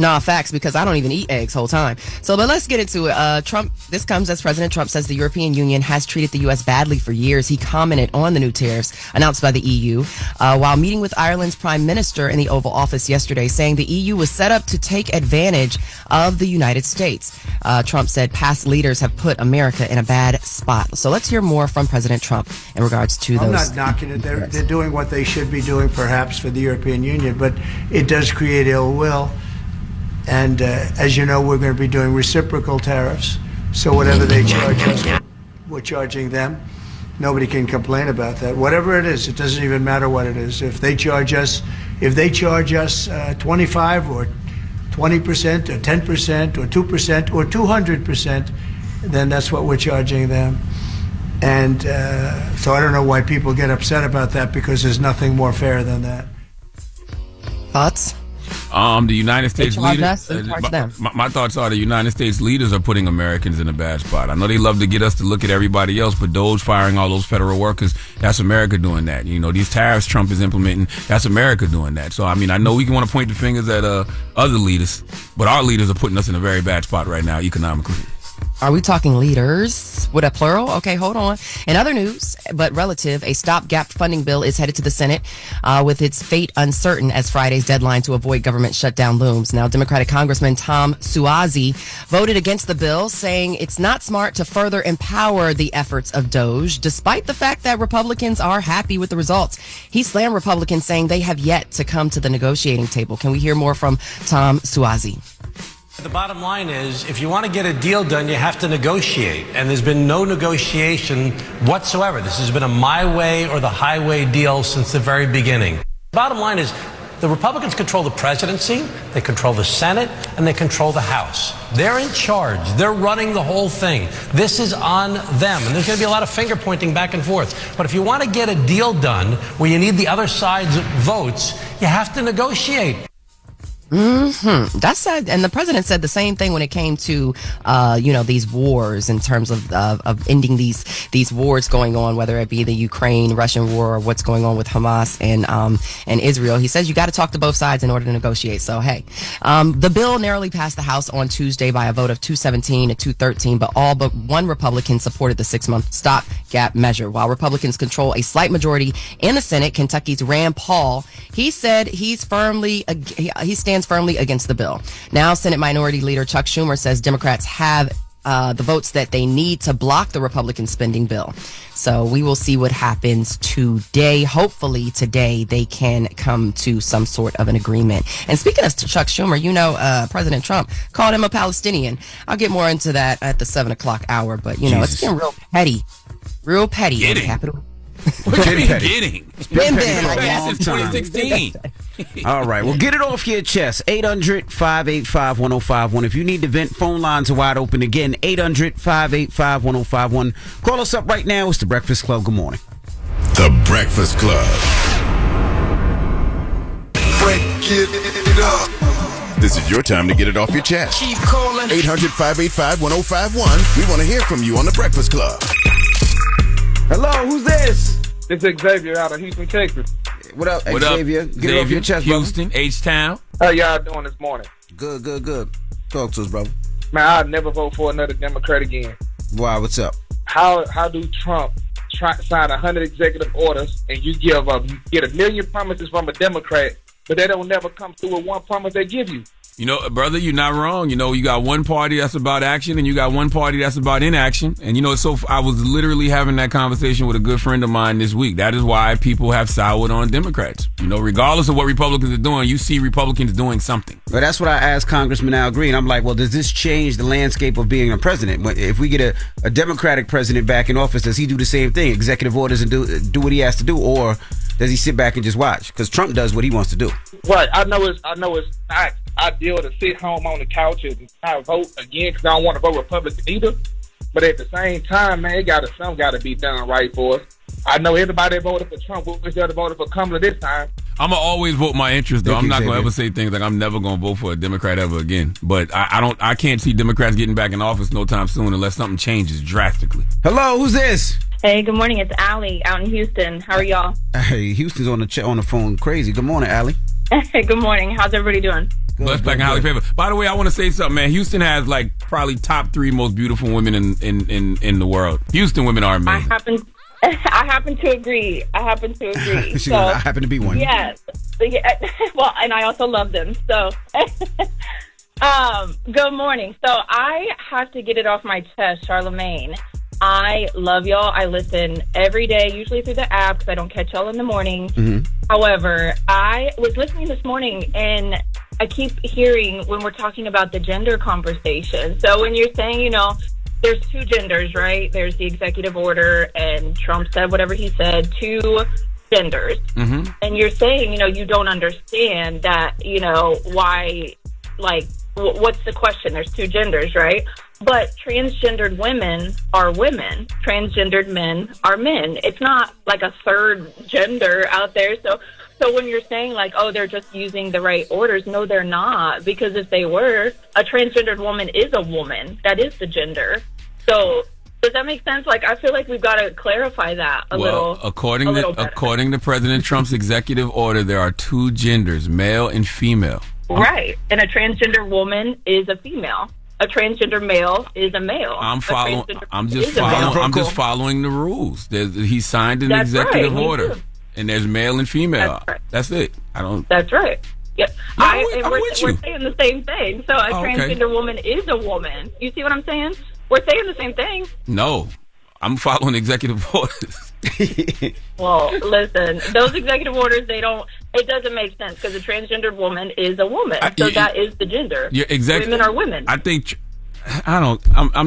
No, facts, because I don't even eat eggs whole time. So, but let's get into it. This comes as President Trump says the European Union has treated the U.S. badly for years. He commented on the new tariffs announced by the EU while meeting with Ireland's Prime Minister in the Oval Office yesterday, saying the EU was set up to take advantage of the United States. Trump said past leaders have put America in a bad spot. So let's hear more from President Trump in regards to those. I'm not knocking it. They're doing what they should be doing, perhaps, for the European Union, but it does create ill will. And as you know, we're going to be doing reciprocal tariffs. So whatever they charge us, we're charging them. Nobody can complain about that. Whatever it is, it doesn't even matter what it is. If they charge us 25 or 20% or 10% or 2% or 200%, then that's what we're charging them. And so I don't know why people get upset about that, because there's nothing more fair than that. Thoughts? The United States leaders. My my thoughts are the United States leaders are putting Americans in a bad spot. I know they love to get us to look at everybody else, but those firing all those federal workers, that's America doing that. You know, these tariffs Trump is implementing, that's America doing that. So, I mean, I know we can want to point the fingers at other leaders, but our leaders are putting us in a very bad spot right now economically. Are we talking leaders with a plural? Okay, hold on. In other news, but relative, a stopgap funding bill is headed to the Senate with its fate uncertain as Friday's deadline to avoid government shutdown looms. Now, Democratic Congressman Tom Suozzi voted against the bill, saying it's not smart to further empower the efforts of DOJ, despite the fact that Republicans are happy with the results. He slammed Republicans, saying they have yet to come to the negotiating table. Can we hear more from Tom Suozzi? The bottom line is, if you want to get a deal done, you have to negotiate. And there's been no negotiation whatsoever. This has been a my way or the highway deal since the very beginning. The bottom line is, the Republicans control the presidency, they control the Senate, and they control the House. They're in charge. They're running the whole thing. This is on them. And there's going to be a lot of finger pointing back and forth. But if you want to get a deal done where you need the other side's votes, you have to negotiate. That's and the president said the same thing when it came to these wars, in terms of ending these wars going on, whether it be the Ukraine-Russian war or what's going on with Hamas and Israel. He says you got to talk to both sides in order to negotiate. So hey, the bill narrowly passed the House on Tuesday by a vote of 217 to 213, but all but one Republican supported the 6-month stopgap measure. While Republicans control a slight majority in the Senate, Kentucky's Rand Paul, he said he stands firmly against the bill. Now, Senate Minority Leader Chuck Schumer says Democrats have the votes that they need to block the Republican spending bill. So we will see what happens today. Hopefully today they can come to some sort of an agreement. And speaking of Chuck Schumer, President Trump called him a Palestinian. I'll get more into that at the 7 o'clock hour, but it's getting real petty. Real petty in the Capitol. What you mean getting? It's been petty for a Been long since time. 2016. All right, well, get it off your chest. 800-585-1051. If you need to vent, phone lines are wide open again. 800-585-1051. Call us up right now. It's The Breakfast Club. Good morning. The Breakfast Club. Break it up. This is your time to get it off your chest. Keep calling. 800-585-1051. We want to hear from you on The Breakfast Club. Hello, who's this? This is Xavier out of Houston, Texas. What up, What Xavier? up, Get it off your chest, Houston, H-Town. How y'all doing this morning? brother. Good. Talk to us, brother. Man, I'd never vote for another Democrat again. Why? What's up? How do Trump sign 100 executive orders and you get a million promises from a Democrat, but they don't never come through with one promise they give you? You know, brother, you're not wrong. You know, you got one party that's about action and you got one party that's about inaction. And, I was literally having that conversation with a good friend of mine this week. That is why people have soured on Democrats. Regardless of what Republicans are doing, you see Republicans doing something. Well, that's what I asked Congressman Al Green. I'm like, well, does this change the landscape of being a president? If we get a Democratic president back in office, does he do the same thing, executive orders, and do what he has to do? Or does he sit back and just watch? Because Trump does what he wants to do. Right. I know it's not ideal to sit home on the couch and not vote again because I don't want to vote Republican either. But at the same time, man, something got to be done right for us. I know everybody voted for Trump. Wish they voted for Kamala this time. I'm going to always vote my interest, though. Thank I'm you, not going to Xavier. ever say things like I'm never going to vote for a Democrat ever again. But I can't see Democrats getting back in office no time soon unless something changes drastically. Hello, who's this? Hey, good morning. It's Allie out in Houston. How are y'all? Hey, Houston's on the phone crazy. Good morning, Allie. Good morning. How's everybody doing? Blessed, black, and highly favored. By the way, I want to say something, man. Houston has like probably top 3 most beautiful women in the world. Houston women are amazing. I happen to agree. I happen to be one. Yes. Yeah. Well, and I also love them. So, good morning. So I have to get it off my chest, Charlamagne. I love y'all. I listen every day, usually through the app because I don't catch y'all in the morning. Mm-hmm. However, I was listening this morning and I keep hearing when we're talking about the gender conversation. So when you're saying, there's 2 genders, right? There's the executive order and Trump said whatever he said, 2 genders. Mm-hmm. And you're saying, you don't understand that, why, like, what's the question? There's 2 genders, right? But transgendered women are women. Transgendered men are men. It's not like a third gender out there. So when you're saying like, oh, they're just using the right orders, no, they're not. Because if they were, a transgendered woman is a woman. That is the gender. So does that make sense? Like, I feel like we've got to clarify that a little. According to President Trump's executive order, there are 2 genders, male and female. Right. And a transgender woman is a female. A transgender male is a male. I'm just following the rules. He signed an executive order, and there's male and female. That's it. That's right. Yeah, we're saying the same thing. So a transgender woman is a woman. You see what I'm saying? We're saying the same thing. No, I'm following executive orders. Well, listen, those executive orders, it doesn't make sense because a transgendered woman is a woman. That is the gender. Women are women. I'm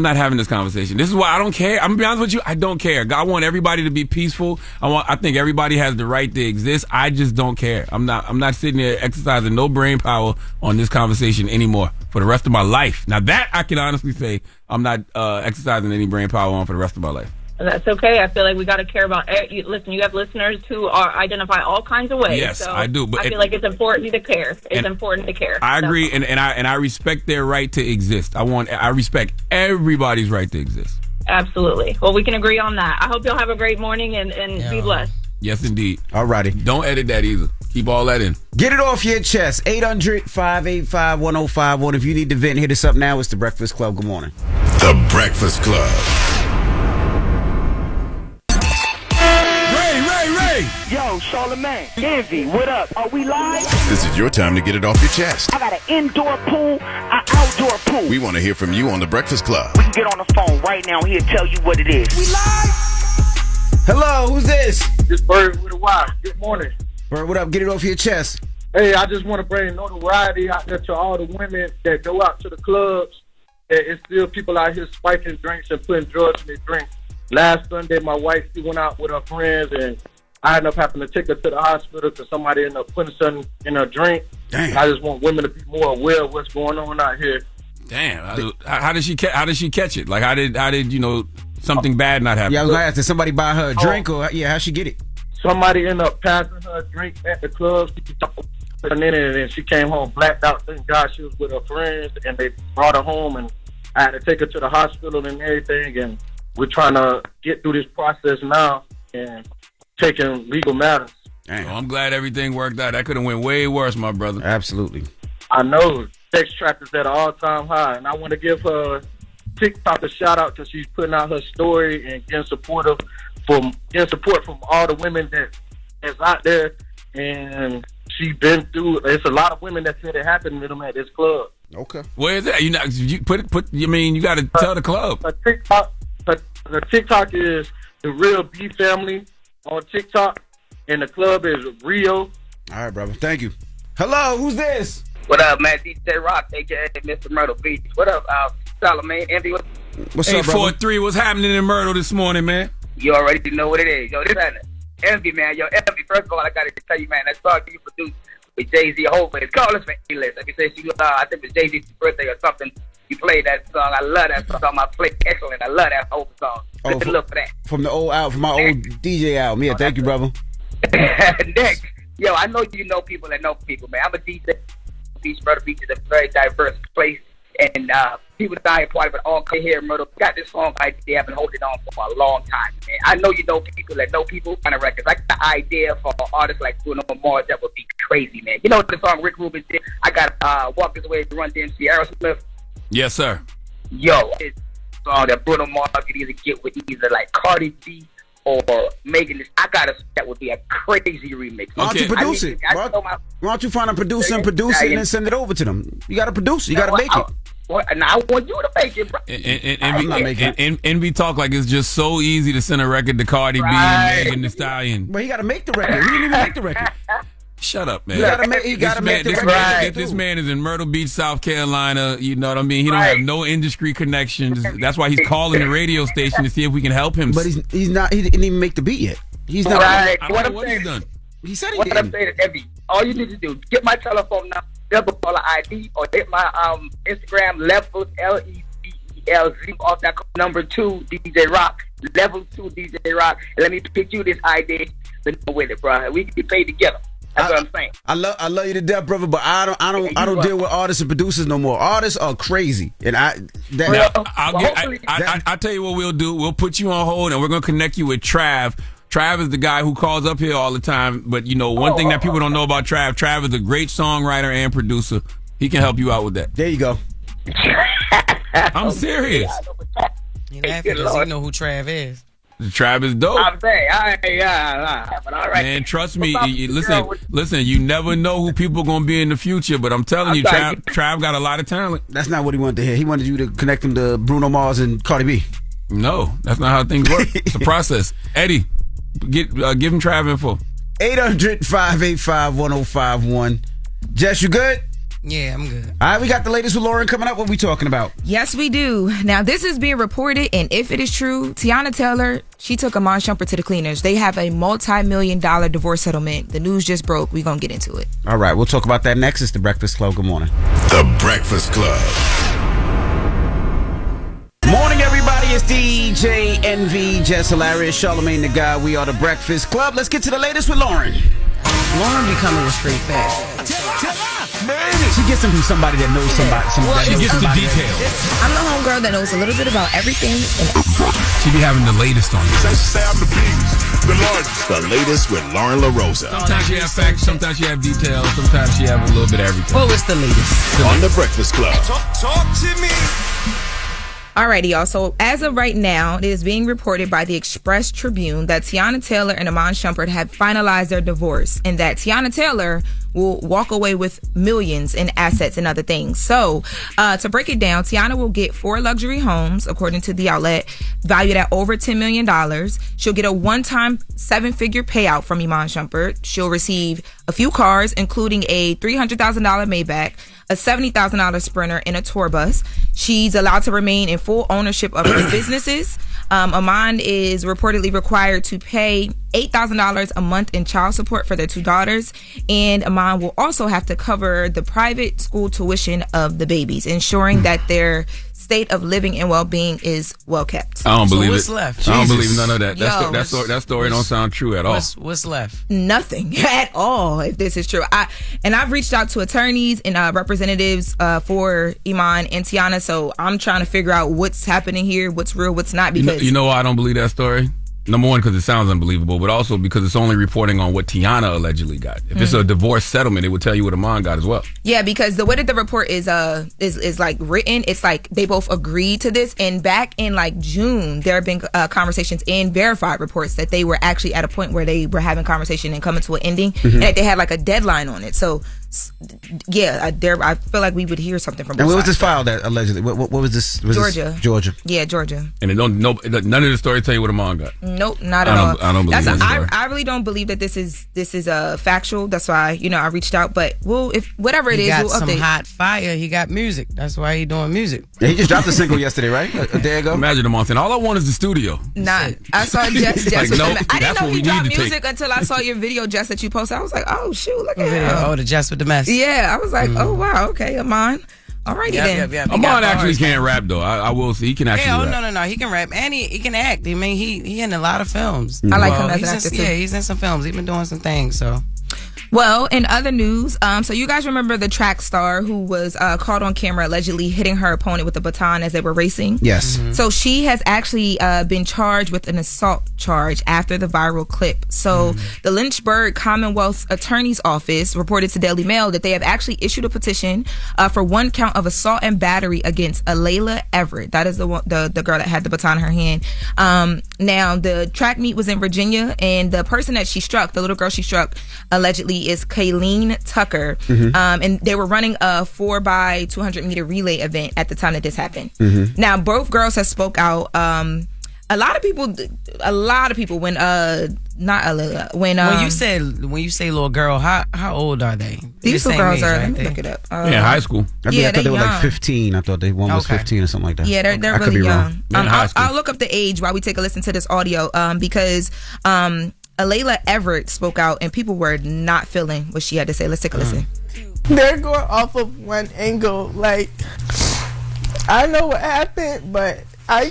not having this conversation. This is why I don't care. I'm gonna be honest with you. I don't care. I want everybody to be peaceful. I think everybody has the right to exist. I just don't care. I'm not sitting there exercising no brain power on this conversation anymore for the rest of my life. Now that I can honestly say I'm not exercising any brain power on for the rest of my life. That's okay. I feel like we got to care about. Listen, you have listeners who identify all kinds of ways. Yes, so I do. But I feel like it's important to care. It's important to care. I agree, and I respect their right to exist. I respect everybody's right to exist. Absolutely. Well, we can agree on that. I hope y'all have a great morning and be blessed. Yes, indeed. All righty. Don't edit that either. Keep all that in. Get it off your chest. 800-585-1051. If you need to vent, hit us up now. It's The Breakfast Club. Good morning. The Breakfast Club. Yo, Charlamagne, Envy, what up? Are we live? This is your time to get it off your chest. I got an indoor pool, an outdoor pool. We want to hear from you on The Breakfast Club. We can get on the phone right now. He'll tell you what it is. We live? Hello, who's this? This Bird with a Y. Good morning. Bird, what up? Get it off your chest. Hey, I just want to bring notoriety out there to all the women that go out to the clubs. That it's still people out here spiking drinks and putting drugs in their drinks. Last Sunday, my wife, she went out with her friends, and I ended up having to take her to the hospital because somebody ended up putting something in her drink. Damn. I just want women to be more aware of what's going on out here. Damn. How did she catch it? Like, how did something bad not happen? Yeah, I was going to ask, did somebody buy her a drink or how'd she get it? Somebody ended up passing her a drink at the club. And then she came home blacked out. Thank God she was with her friends, and they brought her home, and I had to take her to the hospital and everything, and we're trying to get through this process now and taking legal matters. Well, I'm glad everything worked out. That could have went way worse, my brother. Absolutely. I know. Sex traffic is at an all-time high, and I want to give her TikTok a shout-out because she's putting out her story and getting support from all the women that's out there, and she's been through. It's a lot of women that said it happened to them at this club. Okay. Where is that? You got to tell the club. The TikTok is the Real B Family on TikTok, and the club is Rio. All right, brother. Thank you. Hello, who's this? What up, man? DJ Roques, aka Mr. Myrtle Beach. What up, Charlamagne, Envy? What's up, brother? 843, what's happening in Myrtle this morning, man? You already know what it is. Yo, this is Envy, man. Yo, Envy, first of all, I got to tell you, man, that song you produced with Jay-Z, it's called us for A-List. Like you said, I think it was Jay-Z's birthday or something. You played that song. I love that song. I played excellent. I love that whole song. Good look for that. From my old DJ album. Yeah, thank you, brother. Next, yo, I know you know people that know people, man. I'm a DJ. Myrtle Beach is a very diverse place. And people die a part of it all here in Myrtle. Got this song idea. I've been holding on for a long time, man. I know you know people that know people kind of records. I got the idea for artists like Bruno Mars that would be crazy, man. You know the song Rick Rubin did? I got Walk This Way to Run DMC Aerosmith. Yes, sir. Yo, it's a song that Bruno Mars could either get with either like Cardi B or Megan. I got a that would be a crazy remix. Why don't you produce it? Why don't you find a producer and produce it and then send it over to them? You got to produce it. You got to make it. Now I want you to make it, bro. I'm not making it. And talk like it's just so easy to send a record to Cardi B and Megan Thee Stallion. But he got to make the record. He didn't even make the record. Shut up, man. You gotta make the record. This man is in Myrtle Beach, South Carolina. You know what I mean? He don't have no industry connections. That's why he's calling the radio station to see if we can help him. But he's not. He didn't even make the beat yet. He's not. Right. I don't know what he's done. He said he what didn't. I'm saying to Evie, all you need to do, get my telephone number, double caller ID, or hit my Instagram, Levels, LEVELZ, off that number 2, DJ Rock, Level 2, DJ Rock, and let me pick you this ID, then go with it, bro. We can get paid together. That's what I'm saying. I love you to death, brother, but I don't deal with artists and producers no more. Artists are crazy, and I'll tell you what we'll do. We'll put you on hold, and we're gonna connect you with Trav. Trav is the guy who calls up here all the time. But you know, one thing that people don't know about Trav. Trav is a great songwriter and producer. He can help you out with that. There you go. I'm serious. You laughing because you know who Trav is. Trav is dope. I'm saying, but all right. Man, trust me. Listen. You never know who people are gonna be in the future, but I'm telling you, Trav got a lot of talent. That's not what he wanted to hear. He wanted you to connect him to Bruno Mars and Cardi B. No, that's not how things work. It's a process. Eddie, give him Trav info. 800-585-1051. Jess, you good? Yeah, I'm good. All right, we got the latest with Loren coming up. What we talking about? Yes, we do. Now, this is being reported, and if it is true, Teyana Taylor, she took Iman Shumpert to the cleaners. They have a multi-million-dollar divorce settlement. The news just broke. We're going to get into it. All right, we'll talk about that next. It's The Breakfast Club. Good morning. The Breakfast Club. Morning, everybody. It's DJ NV, Jess Hilarious, Charlamagne the Guy. We are The Breakfast Club. Let's get to the latest with Loren. Lauren be coming with straight facts. She gets them from somebody that knows somebody. She gets the details. I'm the homegirl that knows a little bit about everything. She be having the latest on you. The latest with Lauren LaRosa. Sometimes she have facts, sometimes she have details, sometimes she have a little bit of everything. Well, it's the latest. On The Breakfast Club. Talk to me. Alrighty, y'all. So as of right now, it is being reported by the Express Tribune that Teyana Taylor and Iman Shumpert have finalized their divorce, and that Teyana Taylor will walk away with millions in assets and other things. So to break it down, Teyana will get 4 luxury homes, according to the outlet, valued at over $10 million. She'll get a one-time 7-figure payout from Iman Shumpert. She'll receive a few cars, including a $300,000 Maybach, a $70,000 Sprinter, and a tour bus. She's allowed to remain in full ownership of her businesses. Iman is reportedly required to pay $8,000 a month in child support for their 2 daughters, and Iman will also have to cover the private school tuition of the babies, ensuring that their state of living and well-being is well kept. I don't believe what's it. left? I don't believe none of that. Yo, That story don't sound true at all. What's left? Nothing at all, if this is true. I've reached out to attorneys and representatives for Iman and Teyana, so I'm trying to figure out what's happening here, what's real, what's not. Because you know why I don't believe that story? Number one, because it sounds unbelievable, but also because it's only reporting on what Teyana allegedly got. If it's a divorce settlement, it would tell you what Iman got as well. Yeah, because the way that the report is like written, it's like they both agreed to this. And back in like June, there have been conversations and verified reports that they were actually at a point where they were having conversation and coming to an ending, and that they had like a deadline on it. So yeah, I feel like we would hear something from both And where was sides. this filed at, allegedly? What was this? Georgia. Georgia. Yeah, Georgia. And none of the story tell you what Iman got. Nope, not at all. I don't believe that story. I really don't believe that this is factual. That's why I reached out. But if whatever it is, got we'll some update. hot fire. He got music. That's why he doing music. Yeah, he just dropped a single yesterday, right? A day ago. Imagine Iman saying, "All I want is the studio." Nah, I saw Jess Like, with nope, the I didn't that's know what he we dropped need to music until I saw your video, Jess, that you posted. I was like, oh shoot, look at Video. him. Oh, the Jess with the mess. Yeah, I was like, oh wow, okay, Iman. Alrighty then. Yep. He Iman got actually bars. can't rap though. I will say he can actually Yeah, rap. no. He can rap and he can act. I mean, he in a lot of films. I like him as an actor too. Yeah, he's in some films. He's been doing some things. So Well, in other news, so you guys remember the track star who was caught on camera allegedly hitting her opponent with a baton as they were racing? Yes. So she has actually been charged with an assault charge after the viral clip. So the Lynchburg Commonwealth Attorney's Office reported to Daily Mail that they have actually issued a petition for 1 count of assault and battery against Alayla Everett. That is the girl that had the baton in her hand. Now, the track meet was in Virginia, and the person that she struck, the little girl she struck, allegedly is Kayleen Tucker. And they were running a 4x200 meter relay event at the time that this happened. Now, both girls have spoke out. A lot of people when when you say little girl, how old are they? These two girls are, let me look it up. High school. I thought they were like 15. I thought one was 15 or something like that. Yeah, they're really young. I'll look up the age while we take a listen to this audio because Alayla Everett spoke out and people were not feeling what she had to say. Let's take a listen. They're going off of one angle. Like, I know what happened, but I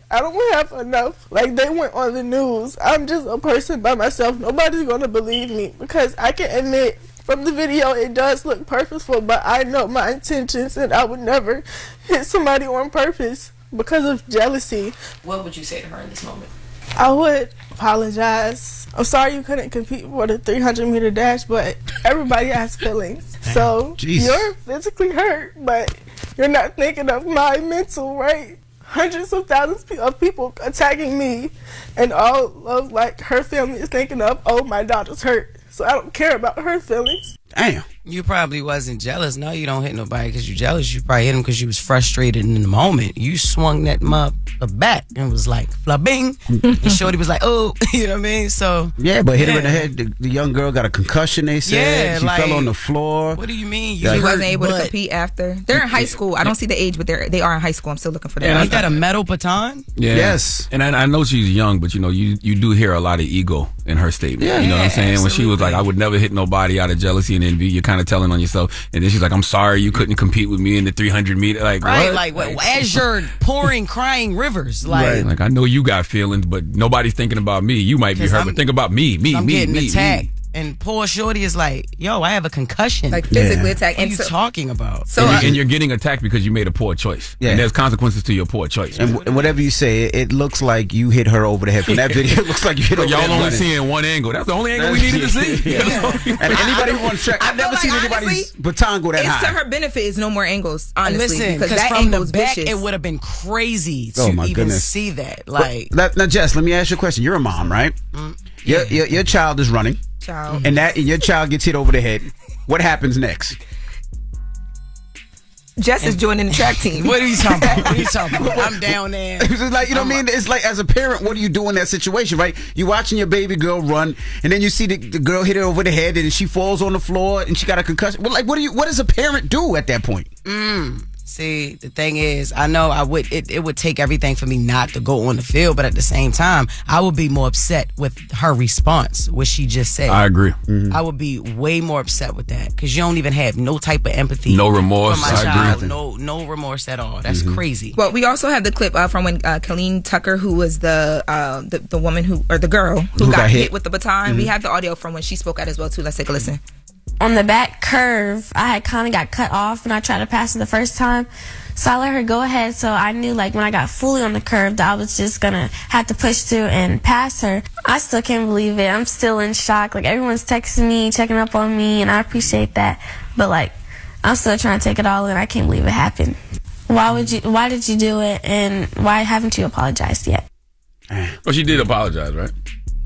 don't have enough. Like, they went on the news. I'm just a person by myself. Nobody's going to believe me because I can admit from the video it does look purposeful, but I know my intentions and I would never hit somebody on purpose because of jealousy. What would you say to her in this moment? I would apologize. I'm sorry you couldn't compete for the 300 meter dash, but everybody has feelings. So you're physically hurt, but you're not thinking of my mental, right? Hundreds of thousands of people attacking me, and all of like her family is thinking of, oh, my daughter's hurt. So I don't care about her feelings. Damn. You probably wasn't jealous. No, you don't hit nobody because you're jealous. You probably hit him because you was frustrated in the moment. You swung that mug back and was like, fla-bing. And Shorty was like, oh, you know what I mean? So yeah, but hit her in the head. The young girl got a concussion, they said. She fell on the floor. What do you mean? She wasn't able to compete after. They're in high school. I don't see the age, but they are in high school. I'm still looking for that. Ain't that a metal baton? Yeah. Yes. And I know she's young, but you do hear a lot of ego in her statement. You know what I'm saying? Absolutely. When she was like, I would never hit nobody out of jealousy and envy, you're kind of telling on yourself. And then she's like, I'm sorry you couldn't compete with me in the 300 meter. Like, right, what? Like as you're pouring crying rivers. Like, I know you got feelings, but nobody's thinking about me. You might be hurt, but think about me. I'm getting attacked. And poor Shorty is like, yo, I have a concussion. Like physically attacked. What are you talking about? So and you're getting attacked because you made a poor choice. Yeah. And there's consequences to your poor choice. And whatever you say, it looks like you hit her over the head. From that video, it looks like you hit her over the head. Y'all only seeing one angle. That's the only angle we needed to see. And anybody who wants to check, I've never seen anybody's baton go that high. It's to her benefit is no more angles, honestly. Listen, because that from angle the back, vicious. it would have been crazy to even see that. Like, now, Jess, let me ask you a question. You're a mom, right? Your child is running. And your child gets hit over the head. What happens next? Jess is joining the track team. What are you talking about? I'm down there. It's like, you know what I mean? It's like, as a parent, what do you do in that situation, right? You're watching your baby girl run, and then you see the girl hit her over the head, and she falls on the floor, and she got a concussion. Well, like, what does a parent do at that point? See, the thing is, I know it would take everything for me not to go on the field, but at the same time, I would be more upset with her response, what she just said. I agree. I would be way more upset with that because you don't even have no type of empathy. No remorse. For my child. Agree. No remorse at all. That's crazy. Well, we also have the clip from when Kayleen Tucker, who was the woman the girl who got hit with the baton. We have the audio from when she spoke out as well too. Let's take a listen. On the back curve, I had kind of got cut off when I tried to pass it the first time. So I let her go ahead. So I knew like when I got fully on the curve that I was just going to have to push through and pass her. I still can't believe it. I'm still in shock. Like everyone's texting me, checking up on me, and I appreciate that. But like I'm still trying to take it all in. I can't believe it happened. Why did you do it? And why haven't you apologized yet? Well, she did apologize, right?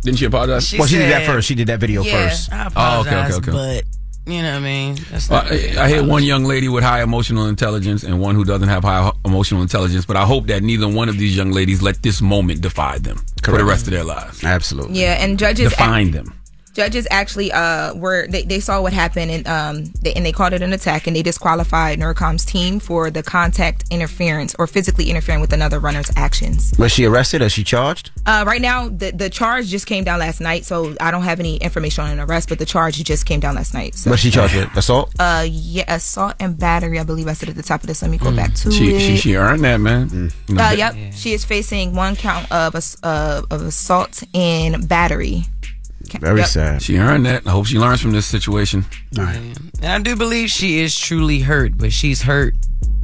Didn't she apologize? She did that first. She did that video first. I apologize, but you know what I mean? That's not I hear one young lady with high emotional intelligence and one who doesn't have high emotional intelligence, but I hope that neither one of these young ladies let this moment define them for the rest of their lives. Absolutely. Yeah, and judges define them. Judges actually they saw what happened and they called it an attack and they disqualified NORCOM's team for the contact interference or physically interfering with another runner's actions. Was she arrested? Is she charged? Right now, the charge just came down last night, so I don't have any information on an arrest, but the charge just came down last night. So. What's she charged with? Assault? Yeah, assault and battery. I believe I said at the top of this. Let me go back to it. She earned that, man. Yep. Yeah. She is facing 1 count of assault and battery. Very sad. She earned that. I hope she learns from this situation. All right. And I do believe she is truly hurt, but she's hurt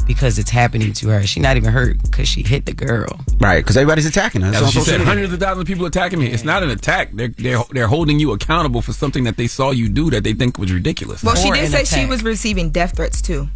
because it's happening to her. She's not even hurt because she hit the girl. Right, because everybody's attacking her. As she said, hundreds of thousands of people attacking me. It's not an attack. They're holding you accountable for something that they saw you do that they think was ridiculous. Well, she did say she was receiving death threats too.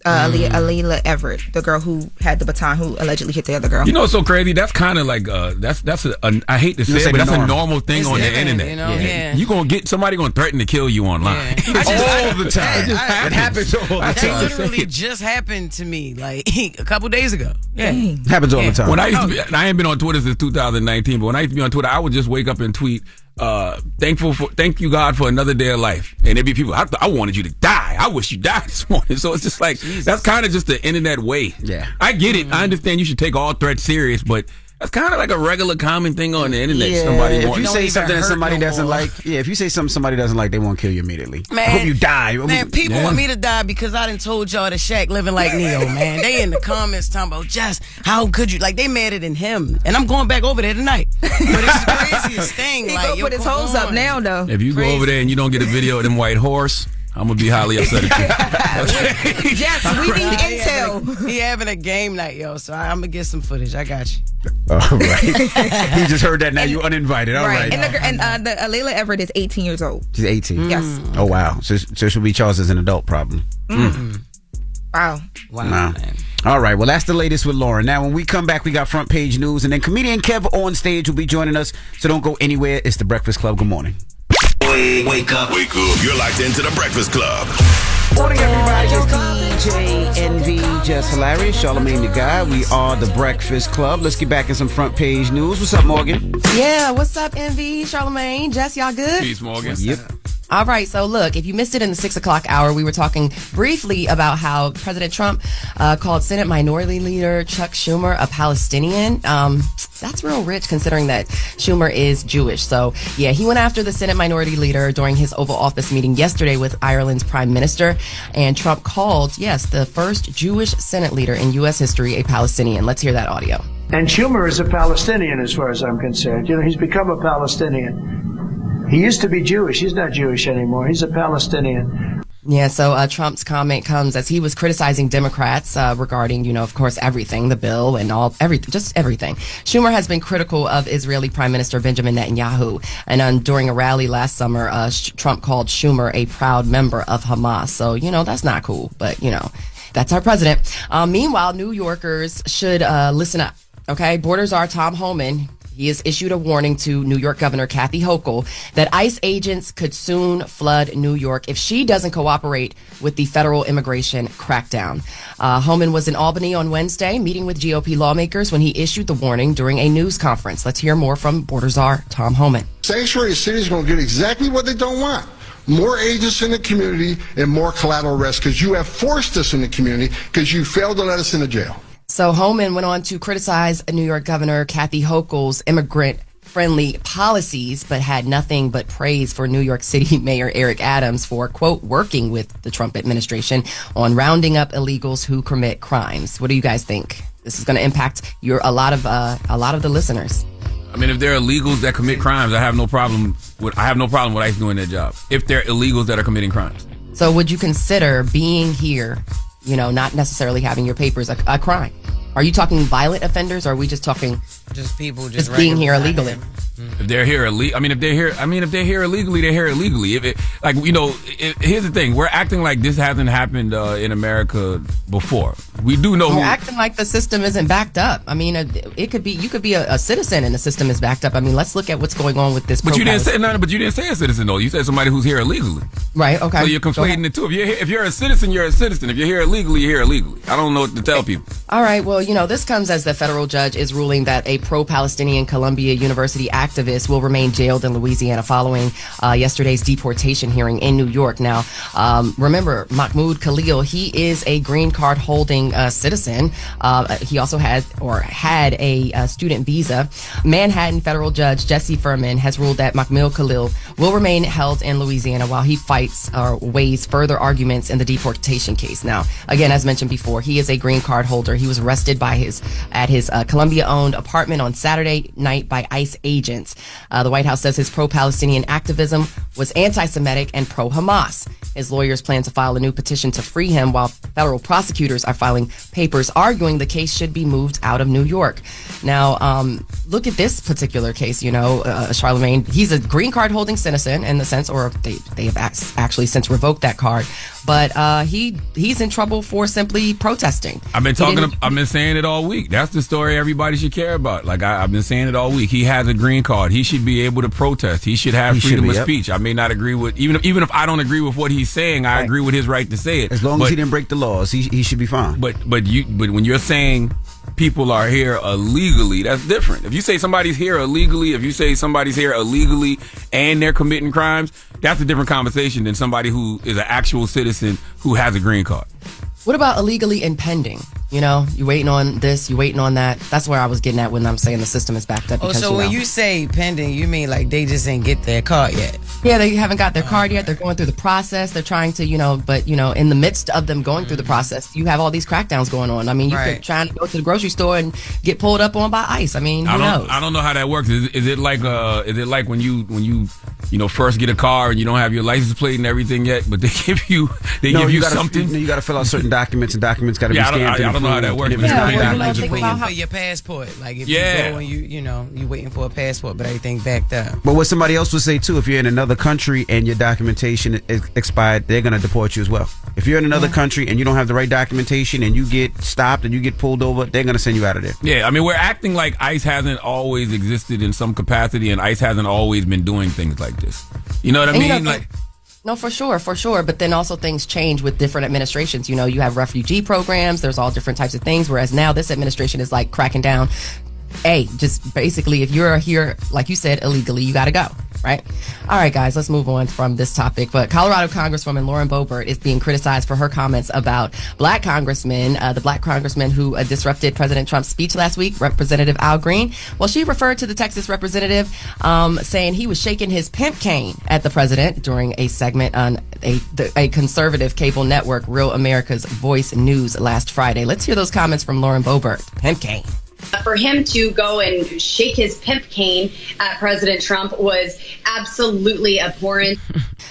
Alila Everett, the girl who had the baton, who allegedly hit the other girl. You know what's so crazy? That's kind of like that's I hate to say it, but that's a normal thing on the internet. You know? You gonna get somebody gonna threaten to kill you online all the time. It happens all the time. That literally just happened to me like a couple days ago. Yeah, happens all the time. When I used to be, I ain't been on Twitter since 2019, but when I used to be on Twitter, I would just wake up and tweet, thank you God for another day of life. And there'd be people, I wanted you to die. I wish you died this morning. So it's just like, that's kind of just the internet way. Yeah. I get it. I understand you should take all threats serious, but that's kind of like a regular common thing on the internet. Yeah, if you say something that somebody doesn't like, if you say something somebody doesn't like, they won't kill you immediately. Man, I hope you die. Man, people want me to die because I done told y'all that Shaq living like Neo, man. They in the comments talking about, Jess, how could you? Like, they madder than him. And I'm going back over there tonight. But it's the craziest thing. He like, go put his hose up now, though. If you go over there and you don't get a video of them white horse, I'm going to be highly upset at you. Yes, we need intel. He having a game night, yo, so I'm going to get some footage. I got you. All right. He just heard that now. You uninvited. All right. And the Alila Everett is 18 years old. She's 18. Yes. Oh, wow. So she'll be charged as an adult, probably. Wow. Man. All right. Well, that's the latest with Loren. Now, when we come back, we got front page news, and then comedian Kev on stage will be joining us. So don't go anywhere. It's the Breakfast Club. Good morning. Wake up. You're locked into the Breakfast Club. Morning, everybody. It's DJ Envy, Jess Hilarious, Charlamagne the Guy. We are the Breakfast Club. Let's get back in some front page news. What's up, Morgan? Yeah, what's up, Envy, Charlamagne, Jess, y'all good? Peace, Morgan. Yep. All right, so look, if you missed it in the 6 o'clock hour, we were talking briefly about how President Trump called Senate Minority Leader Chuck Schumer a Palestinian. That's real rich considering that Schumer is Jewish. So, yeah, he went after the Senate Minority Leader during his Oval Office meeting yesterday with Ireland's Prime Minister. And Trump called, yes, the first Jewish Senate leader in U.S. history a Palestinian. Let's hear that audio. And Schumer is a Palestinian as far as I'm concerned. You know, he's become a Palestinian. He used to be Jewish. He's not Jewish anymore. He's a Palestinian. Yeah, so Trump's comment comes as he was criticizing Democrats regarding, you know, of course, everything, the bill and just everything. Schumer has been critical of Israeli Prime Minister Benjamin Netanyahu. And during a rally last summer, Trump called Schumer a proud member of Hamas. So, you know, that's not cool. But, you know, that's our president. Meanwhile, New Yorkers should listen up. Okay, Borders Czar Tom Homan. He has issued a warning to New York Governor Kathy Hochul that ICE agents could soon flood New York if she doesn't cooperate with the federal immigration crackdown. Homan was in Albany on Wednesday meeting with GOP lawmakers when he issued the warning during a news conference. Let's hear more from Borders Czar Tom Homan. Sanctuary City is going to get exactly what they don't want. More agents in the community and more collateral arrests because you have forced us in the community because you failed to let us into jail. So Homan went on to criticize New York Governor Kathy Hochul's immigrant-friendly policies, but had nothing but praise for New York City Mayor Eric Adams for, quote, working with the Trump administration on rounding up illegals who commit crimes. What do you guys think? This is going to impact a lot of the listeners. I mean, if there are illegals that commit crimes, I have no problem with ICE doing their job. If they're illegals that are committing crimes. So would you consider being here, you know, not necessarily having your papers a crime? Are you talking violent offenders, or are we just talking just people just being here illegally? If they're here illegally, if they're here illegally, they're here illegally. Here's the thing: we're acting like this hasn't happened in America before. We do know. We're acting like the system isn't backed up. I mean, you could be a citizen and the system is backed up. I mean, let's look at what's going on with this. But you didn't say a citizen though. You said somebody who's here illegally. Right. Okay. So you're conflating the two. If you're a citizen, you're a citizen. If you're here illegally, you're here illegally. I don't know what to tell people. All right. Well, you know, this comes as the federal judge is ruling that a pro-Palestinian Columbia University activist will remain jailed in Louisiana following yesterday's deportation hearing in New York. Now, remember, Mahmoud Khalil, he is a green card holding citizen. He also had a student visa. Manhattan federal judge Jesse Furman has ruled that Mahmoud Khalil will remain held in Louisiana while he fights or weighs further arguments in the deportation case. Now, again, as mentioned before, he is a green card holder. He was arrested at his Columbia-owned apartment on Saturday night by ICE agents. evidence. The White House says his pro-Palestinian activism was anti-Semitic and pro-Hamas. His lawyers plan to file a new petition to free him, while federal prosecutors are filing papers arguing the case should be moved out of New York. Now, look at this particular case. Charlamagne, he's a green card holding citizen in the sense, or they have actually since revoked that card. But he's in trouble for simply protesting. I've been saying it all week. That's the story everybody should care about. Like I've been saying it all week. He has a green card. He should be able to protest. He should have freedom of speech. I may not agree with even if I don't agree with what he's saying, I agree with his right to say it. As long as he didn't break the laws, he should be fine. But when you're saying people are here illegally, that's different. If you say somebody's here illegally, and they're committing crimes, that's a different conversation than somebody who is an actual citizen who has a green card. What about illegally impending? You waiting on this, you waiting on that. That's where I was getting at when I'm saying the system is backed up. Because, when you say pending, you mean like they just ain't get their card yet? Yeah, they haven't got their card yet. They're going through the process. They're trying to, in the midst of them going through the process, you have all these crackdowns going on. I mean, you could try to go to the grocery store and get pulled up on by ICE. I mean, who knows? I don't know how that works. Is it like when you first get a car and you don't have your license plate and everything yet, but they give you something? You got to fill out certain documents, and documents got to be stamped. I don't know how that works. You're waiting for your passport. Like if you go and you waiting for a passport, but everything backed up. But what somebody else would say too, if you're in another country and your documentation is expired, they're gonna deport you as well. If you're in another country and you don't have the right documentation and you get stopped and you get pulled over, they're gonna send you out of there. Yeah, I mean, we're acting like ICE hasn't always existed in some capacity, and ICE hasn't always been doing things like this. You know what I mean? No, for sure. But then also things change with different administrations. You have refugee programs. There's all different types of things. Whereas now this administration is like cracking down. Just basically, if you're here, like you said, illegally, you got to go. Right? All right, guys, let's move on from this topic. But Colorado Congresswoman Loren is being criticized for her comments about black congressmen, the black congressman who disrupted President Trump's speech last week, Representative Al Green. Well, she referred to the Texas representative saying he was shaking his pimp cane at the president during a segment on a conservative cable network, Real America's Voice News, last Friday. Let's hear those comments from Loren Boebert. Pimp cane. For him to go and shake his pimp cane at President Trump was absolutely abhorrent.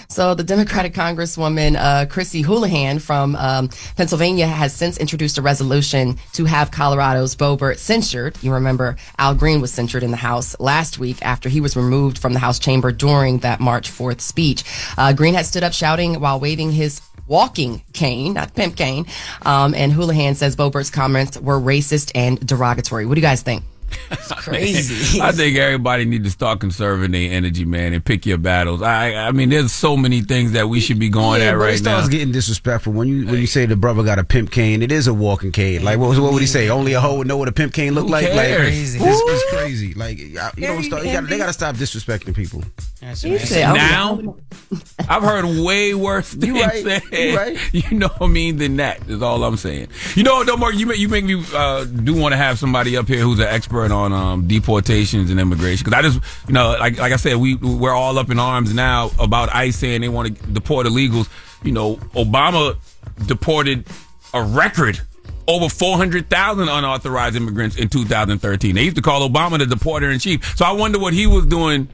So the Democratic Congresswoman Chrissy Houlihan from Pennsylvania has since introduced a resolution to have Colorado's Boebert censured. You remember Al Green was censured in the House last week after he was removed from the House chamber during that March 4th speech. Green had stood up shouting while waving his walking cane, not pimp cane. And Houlihan says Boebert's comments were racist and derogatory. What do you guys think? It's crazy. I think everybody need to start conserving their energy, man, and pick your battles. I mean, there's so many things that we should be going at right now. It starts getting disrespectful when you say the brother got a pimp cane. It is a walking cane. Like what would he say? Only a hoe would know what a pimp cane look like. Like crazy. This is crazy. Like they got to stop disrespecting people. Now, I've heard way worse things said. You know what I mean? Than that is all I'm saying. You know, don't worry. You make me do want to have somebody up here who's an expert on deportations and immigration, because I just, like I said, we're all up in arms now about ICE saying they want to deport illegals. Obama deported a record over 400,000 unauthorized immigrants in 2013. They used to call Obama the deporter in chief. So I wonder what he was doing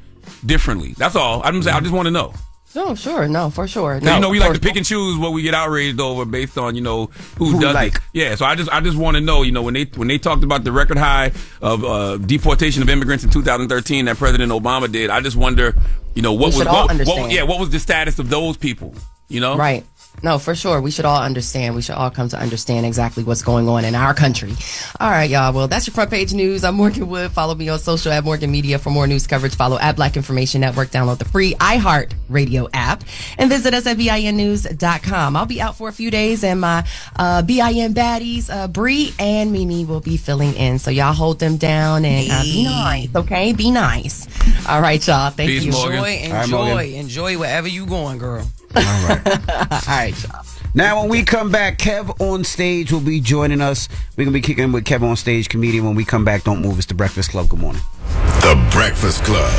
differently. That's all. I just want to know. No, sure. No, for sure. No, we like to pick and choose what we get outraged over based on, who does it. Yeah, so I just want to know, when they talked about the record high of deportation of immigrants in 2013 that President Obama did, I just wonder, what was the status of those people, Right. No, for sure. We should all understand. We should all come to understand exactly what's going on in our country. All right, y'all. Well, that's your front page news. I'm Morgan Wood. Follow me on social at Morgan Media for more news coverage. Follow at Black Information Network. Download the free iHeart Radio app and visit us at BINnews.com. I'll be out for a few days, and my BIN baddies, Bree and Mimi, will be filling in. So y'all hold them down and be nice, okay? Be nice. All right, y'all. Thank Peace, you. Morgan. Enjoy wherever you going, girl. All right, y'all. Now, when we come back, Kev on Stage will be joining us. We're going to be kicking in with Kev on Stage comedian. When we come back, don't move. It's The Breakfast Club. Good morning. The Breakfast Club.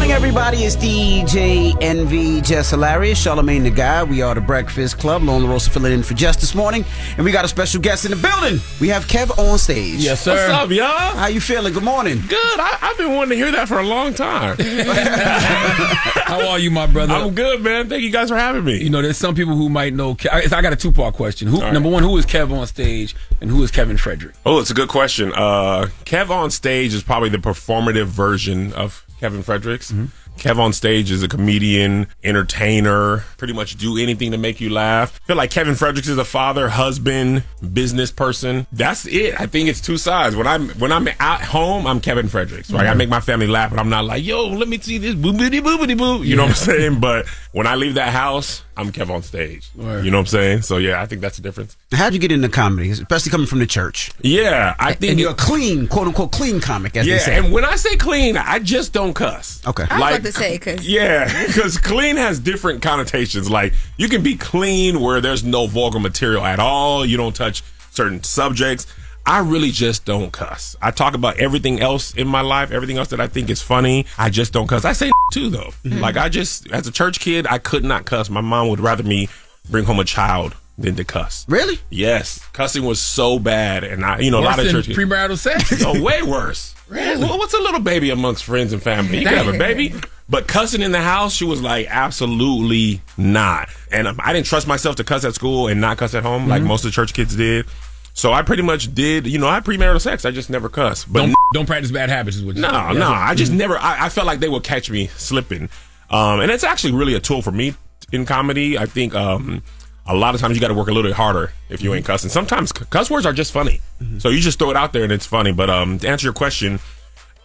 morning, everybody. It's DJ NV, Jess Hilarious, Charlamagne the Guy. We are the Breakfast Club. Loren LaRosa filling in for Jess this morning. And we got a special guest in the building. We have Kev on stage. Yes, sir. What's up, y'all? How you feeling? Good morning. Good. I've been wanting to hear that for a long time. How are you, my brother? I'm good, man. Thank you guys for having me. You know, there's some people who might know. I got a two-part question. Number one, who is Kev on stage, and who is Kevin Frederick? Oh, it's a good question. Kev on stage is probably the performative version of Kevin Fredericks. Mm-hmm. Kev on stage is a comedian, entertainer, pretty much do anything to make you laugh. I feel like Kevin Fredericks is a father, husband, business person. That's it. I think it's two sides. When I'm at home, I'm Kevin Fredericks. Right? I make my family laugh, but I'm not like, yo, let me see this boobity boobity boo. You know what I'm saying? But when I leave that house, I'm Kev on stage. Word. You know what I'm saying? So yeah, I think that's the difference. How'd you get into comedy, especially coming from the church? Yeah, I think you're a clean, quote unquote, clean comic, as they say. And when I say clean, I just don't cuss. Okay, I was about to say because clean has different connotations. Like you can be clean where there's no vulgar material at all. You don't touch certain subjects. I really just don't cuss. I talk about everything else in my life, everything else that I think is funny. I just don't cuss. I say too, though. Mm-hmm. Like as a church kid, I could not cuss. My mom would rather me bring home a child than to cuss. Really? Yes. Cussing was so bad. And a lot of church kids. Premarital sex? Oh, way worse. Really? Well, what's a little baby amongst friends and family? You can have a baby. But cussing in the house, she was like, absolutely not. And I didn't trust myself to cuss at school and not cuss at home like most of the church kids did. So I pretty much did, I had premarital sex. I just never cuss. But don't practice bad habits is what you're saying. No. I just never, I felt like they would catch me slipping. And it's actually really a tool for me in comedy. I think a lot of times you got to work a little bit harder if you ain't cussing. Sometimes cuss words are just funny. Mm-hmm. So you just throw it out there and it's funny. But to answer your question,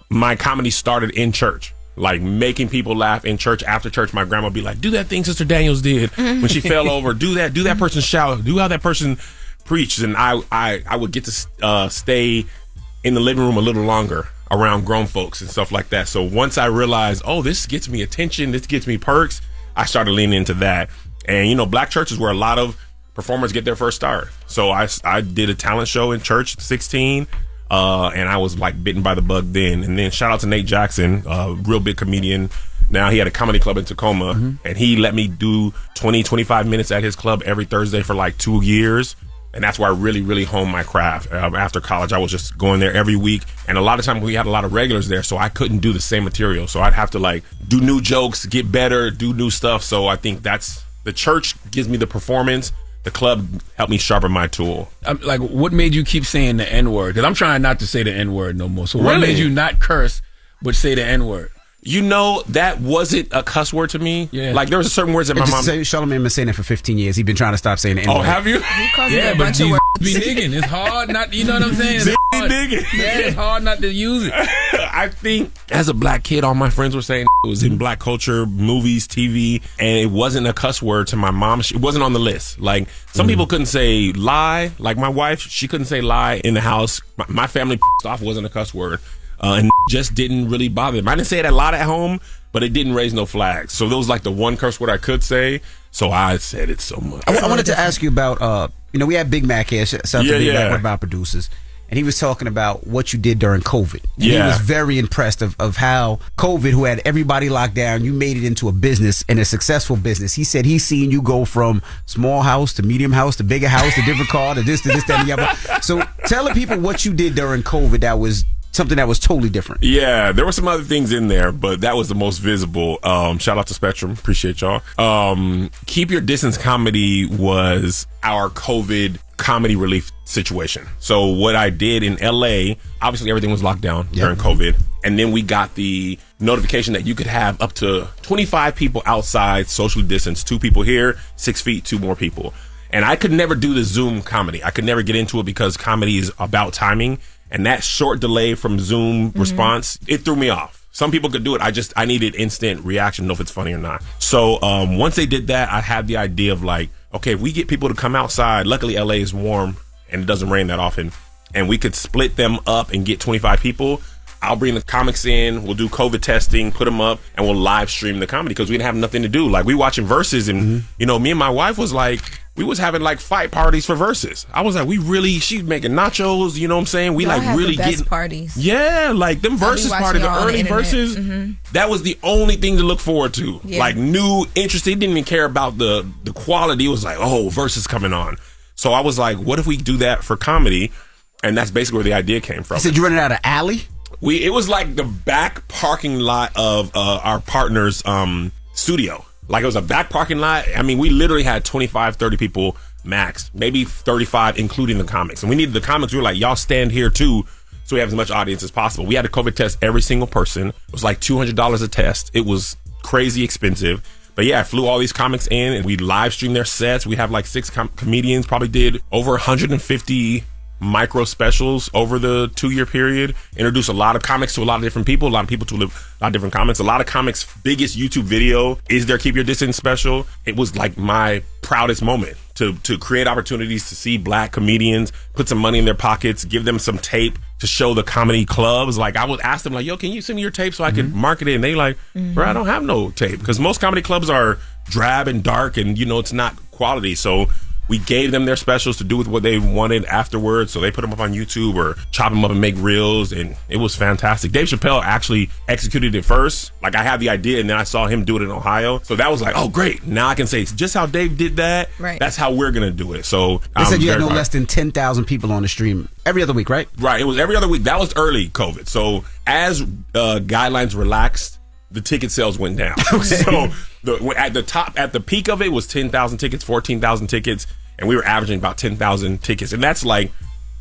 my comedy started in church. Like making people laugh in church. After church, my grandma would be like, do that thing Sister Daniels did when she fell over. Do that person shout. Do how that person preached. And I would get to stay in the living room a little longer around grown folks and stuff like that. So once I realized, this gets me attention, this gets me perks, I started leaning into that. And, black church is where a lot of performers get their first start. So I did a talent show in church at 16. And I was like bitten by the bug then. And then shout out to Nate Jackson, a real big comedian. Now he had a comedy club in Tacoma, and he let me do 20, 25 minutes at his club every Thursday for like 2 years. And that's where I really, really honed my craft. After college, I was just going there every week. And a lot of times we had a lot of regulars there, so I couldn't do the same material. So I'd have to like do new jokes, get better, do new stuff. So I think the church gives me the performance. The club helped me sharpen my tool. Like, what made you keep saying the N-word? Because I'm trying not to say the N-word no more. So what made you not curse, but say the N-word? That wasn't a cuss word to me. Yeah. Like, there was certain words that my mom... Charlamagne been saying it for 15 years. He's been trying to stop saying the N-word. Oh, have you? Yeah, but these be digging. It's hard not... You know what I'm saying? It's hard not to use it. I think, as a black kid, all my friends were saying it was in black culture, movies, TV, and it wasn't a cuss word to my mom. It wasn't on the list. Like, some people couldn't say lie. Like, my wife, she couldn't say lie in the house. My family off wasn't a cuss word. And just didn't really bother them. I didn't say it a lot at home, but it didn't raise no flags. So that was like the one curse word I could say. So I said it so much. I wanted to ask you about, we had Big Mack here, Big Mack, one of our producers, and he was talking about what you did during COVID. And he was very impressed of how COVID, who had everybody locked down, you made it into a business and a successful business. He said he's seen you go from small house to medium house to bigger house to different car to this, that, and the other. So tell the people what you did during COVID that was something that was totally different. Yeah, there were some other things in there, but that was the most visible. Shout out to Spectrum. Appreciate y'all. Keep Your Distance Comedy was our COVID comedy relief situation. So what I did in LA, obviously everything was locked down during COVID. And then we got the notification that you could have up to 25 people outside, socially distanced, 2 people here, 6 feet, 2 more people. And I could never do the Zoom comedy. I could never get into it because comedy is about timing. And that short delay from Zoom response, it threw me off. Some people could do it. I needed instant reaction, know if it's funny or not. So once they did that, I had the idea of like, okay, if we get people to come outside, luckily LA is warm and it doesn't rain that often, and we could split them up and get 25 people, I'll bring the comics in, we'll do COVID testing, put them up, and we'll live stream the comedy because we didn't have nothing to do. Like, we watching Versus, and, me and my wife was like, we was having like fight parties for Versus. I was like, she's making nachos, you know what I'm saying? We Y'all like have really the best getting parties. Yeah, like them Versus parties, the early Versus, that was the only thing to look forward to. Yeah. Like, new, interested, didn't even care about the quality. It was like, oh, Versus coming on. So I was like, what if we do that for comedy? And that's basically where the idea came from. I said, you running out of alley? It was like the back parking lot of our partner's studio. Like, it was a back parking lot. I mean, we literally had 25, 30 people max, maybe 35, including the comics. And we needed the comics. We were like, y'all stand here too, so we have as much audience as possible. We had to COVID test every single person. It was like $200 a test. It was crazy expensive. But yeah, I flew all these comics in, and we live streamed their sets. We have like 6 comedians, probably did over 150 micro specials over the 2-year period. Introduced a lot of comics to a lot of different people, a lot of people to a lot of different comics. A lot of comics' biggest YouTube video is their Keep Your Distance special. It was like my proudest moment to create opportunities to see black comedians, put some money in their pockets, give them some tape to show the comedy clubs. Like, I would ask them, like, yo, can you send me your tape so I can market it? And they like, bro, I don't have no tape. Because most comedy clubs are drab and dark, and, it's not quality. So we gave them their specials to do with what they wanted afterwards. So they put them up on YouTube or chop them up and make reels. And it was fantastic. Dave Chappelle actually executed it first. Like, I had the idea, and then I saw him do it in Ohio. So that was like, oh, great. Now I can say, just how Dave did that, Right. That's how we're going to do it. So They said you had no less than 10,000 people on the stream every other week, right? Right. It was every other week. That was early COVID. So as guidelines relaxed, the ticket sales went down. So at the peak of it was 10,000 tickets, 14,000 tickets, and we were averaging about 10,000 tickets. And that's like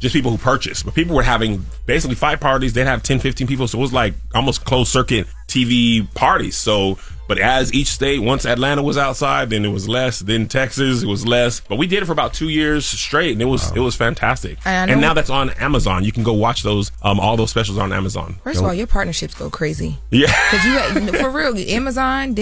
just people who purchased. But people were having basically fight parties. They'd have 10, 15 people. So it was like almost closed circuit TV parties. So, but as each state, once Atlanta was outside, then it was less. Then Texas, it was less. But we did it for about 2 years straight, and it was fantastic. And now that's on Amazon. You can go watch those all those specials on Amazon. First of all, your partnerships go crazy. Yeah, because for real, Amazon.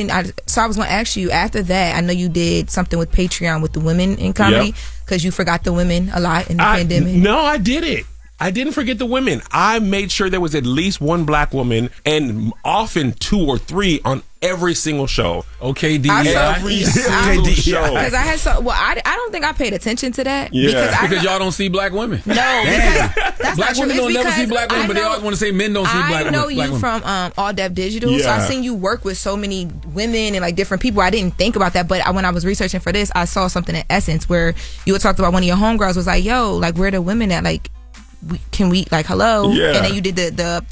So I was going to ask you after that. I know you did something with Patreon with the women in comedy because you forgot the women a lot in the pandemic. No, I did it. I didn't forget the women. I made sure there was at least one black woman, and often 2 or 3 on every single show. Okay, every single show. Because I don't think I paid attention to that. Yeah. Because y'all don't see black women. No, because that's black women don't never see black women, but they always want to say men don't see black women. I know you from All Deaf Digital, so I've seen you work with so many women and like different people. I didn't think about that, but when I was researching for this, I saw something in Essence where you had talked about one of your homegirls was like, yo, like, where are the women at? Like, can we, like, hello? Yeah. And then you did the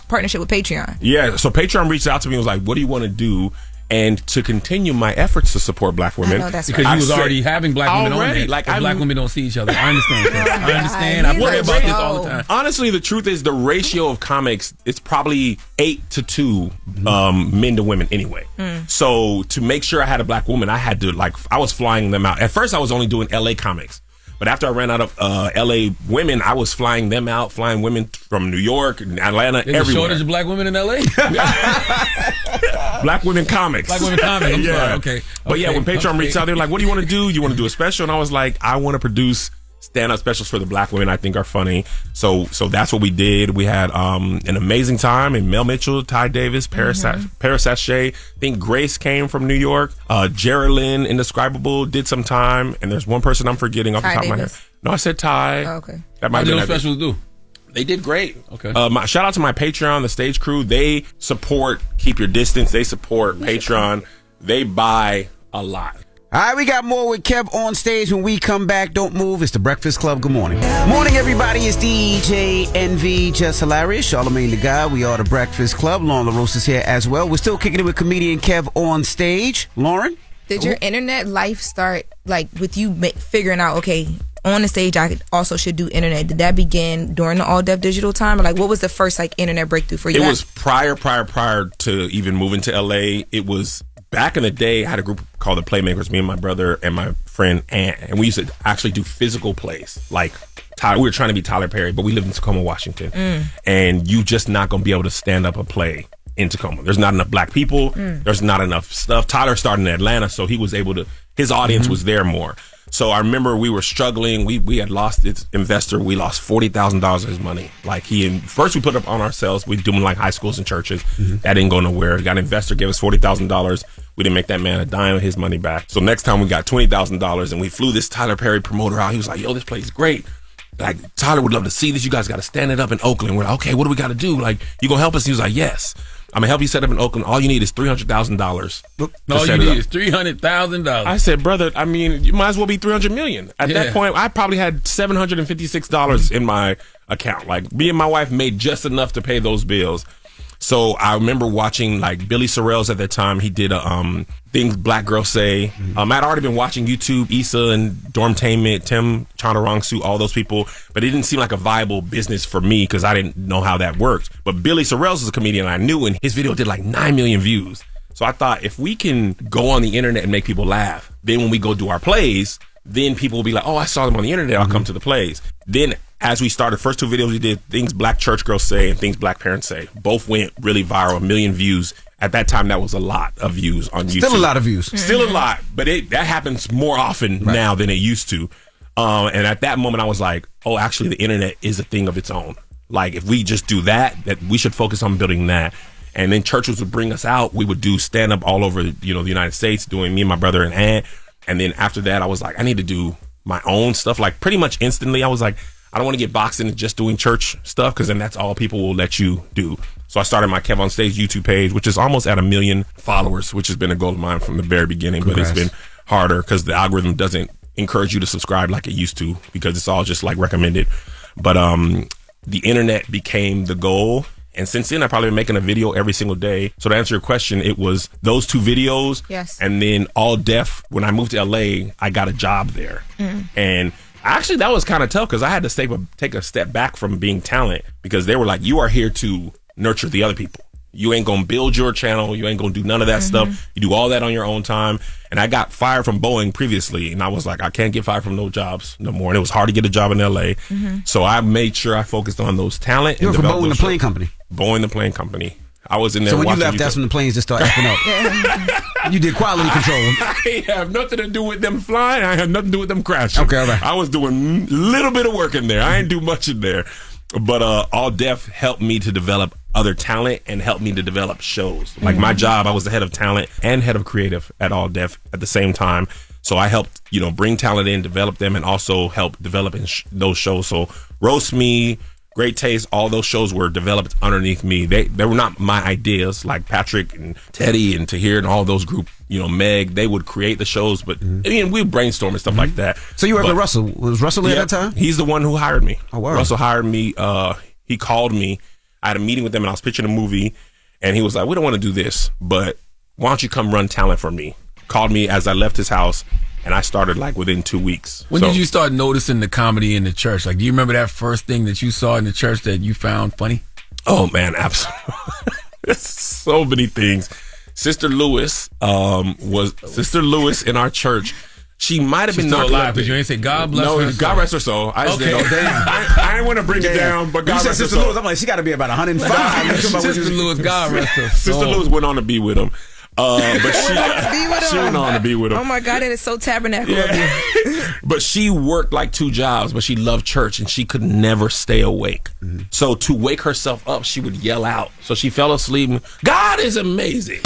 partnership with Patreon. Yeah, so Patreon reached out to me and was like, what do you want to do? And to continue my efforts to support black women. I know, that's because right. you was already having black women on there. Like, black women don't see each other. I understand. I understand. I pray about this all the time. Honestly, the truth is the ratio of comics, it's probably 8 to 2 men to women anyway. So to make sure I had a black woman, I had to, like, I was flying them out. At first, I was only doing LA comics. But after I ran out of LA women, I was flying them out, flying women from New York, Atlanta, There's everywhere. a shortage of black women in LA? Black women comics. Black women comics. I'm sorry. Okay. But yeah, when Patreon reached out, they were like, what do you want to do? You want to do a special? And I was like, I want to produce stand-up specials for the black women I think are funny. So that's what we did. We had an amazing time. And Mel Mitchell, Ty Davis, Paris Sachet. I think Grace came from New York. Geraldine Indescribable did some time. And there's one person I'm forgetting off the top of my head. No, I said Ty. Oh, okay. That might How be did those specials do? They did great. Okay. Shout out to my Patreon, the stage crew. They support Keep Your Distance. They support Patreon. They buy a lot. All right, we got more with Kev on stage when we come back. Don't move. It's the Breakfast Club. Good morning. Morning, everybody. It's DJ NV, Jess Hilarious, Charlamagne the Guy. We are the Breakfast Club. Loren Roques is here as well. We're still kicking it with comedian Kev on stage. Loren? Did your internet life start, like, with you figuring out, okay, on the stage, I also should do internet? Did that begin during the All Deaf Digital time? Or, like, what was the first, like, internet breakthrough for you? It was prior to even moving to LA. It was back in the day. I had a group called the Playmakers, me and my brother and my friend Ant, and we used to actually do physical plays. Like, we were trying to be Tyler Perry, but we lived in Tacoma, Washington. And you just not going to be able to stand up a play in Tacoma. There's not enough black people. There's not enough stuff. Tyler started in Atlanta, so he was able to, his audience was there more. So I remember we were struggling. We had lost its investor. We lost $40,000 of his money. Like first we put it up on ourselves. We doing like high schools and churches. That didn't go nowhere. Got an investor, gave us $40,000. We didn't make that man a dime of his money back. So next time we got $20,000 and we flew this Tyler Perry promoter out. He was like, yo, this place is great. Like, Tyler would love to see this. You guys got to stand it up in Oakland. We're like, okay, what do we got to do? Like, you going to help us? He was like, yes. I'm going to help you set up in Oakland. All you need is $300,000. All you need is $300,000. I said, brother, I mean, you might as well be $300 million. At that point, I probably had $756 in my account. Like, me and my wife made just enough to pay those bills. So I remember watching like Billy Sorrells at that time. He did Things Black Girls Say. I'd already been watching YouTube, Issa and Dormtainment, Tim Chanarangsu, all those people. But it didn't seem like a viable business for me because I didn't know how that worked. But Billy Sorrells was a comedian I knew, and his video did like 9 million views. So I thought if we can go on the internet and make people laugh, then when we go do our plays, then people will be like, oh, I saw them on the internet. I'll come to the plays. Then as we started, first 2 videos we did, Things Black Church Girls Say and Things Black Parents Say. Both went really viral, 1 million views. At that time, that was a lot of views on YouTube. Still a lot of views. Still a lot, but that happens more often now than it used to. And at that moment, I was like, oh, actually, the internet is a thing of its own. Like, if we just do that we should focus on building that. And then churches would bring us out. We would do stand-up all over, the United States, doing me and my brother and aunt. And then after that, I was like, I need to do my own stuff. Like, pretty much instantly, I was like, I don't want to get boxed into just doing church stuff because then that's all people will let you do. So I started my KevOnStage YouTube page, which is almost at 1 million followers, which has been a goal of mine from the very beginning. Congrats. But it's been harder because the algorithm doesn't encourage you to subscribe like it used to because it's all just like recommended. But the internet became the goal. And since then, I've probably been making a video every single day. So to answer your question, it was those 2 videos. Yes. And then All Deaf. When I moved to LA, I got a job there. And actually, that was kind of tough because I had to take a step back from being talent because they were like, you are here to nurture the other people. You ain't gonna build your channel. You ain't gonna do none of that stuff. You do all that on your own time. And I got fired from Boeing previously, and I was like, I can't get fired from no jobs no more. And it was hard to get a job in LA. So I made sure I focused on those talent. You were from Boeing the plane company. Boeing the plane company. I was in there. So when you left, that's when the planes just started effing up. You did quality control. I have nothing to do with them flying. I have nothing to do with them crashing. Okay, all right. I was doing a little bit of work in there. I didn't do much in there. But All Deaf helped me to develop other talent and helped me to develop shows. Like my job, I was the head of talent and head of creative at All Deaf at the same time. So I helped, bring talent in, develop them, and also help develop those shows. So Roast Me, Great Taste, all those shows were developed underneath me. They were not my ideas, like Patrick and Teddy and Tahir and all those group, Meg, they would create the shows, but we would brainstorm and stuff like that. So you worked with Russell. Was Russell there at that time? He's the one who hired me. Oh, wow. Russell hired me. He called me. I had a meeting with him and I was pitching a movie and he was like, we don't want to do this, but why don't you come run talent for me? Called me as I left his house. And I started like within 2 weeks. When did you start noticing the comedy in the church? Like, do you remember that first thing that you saw in the church that you found funny? Oh man, absolutely. So many things. Sister Lewis Sister Lewis in our church. She might have been still alive, but you ain't say God bless her. No, God rest her soul. I didn't want to bring it down, but God rest her soul. Sister Lewis, I'm like, she got to be about 105. Sister Lewis, God rest her soul. Sister Lewis went on to be with him. But she went on to be with him. Oh my God, that is so tabernacle of you. But she worked like 2 jobs, but she loved church and she could never stay awake. So to wake herself up, she would yell out. So she fell asleep and, God is amazing.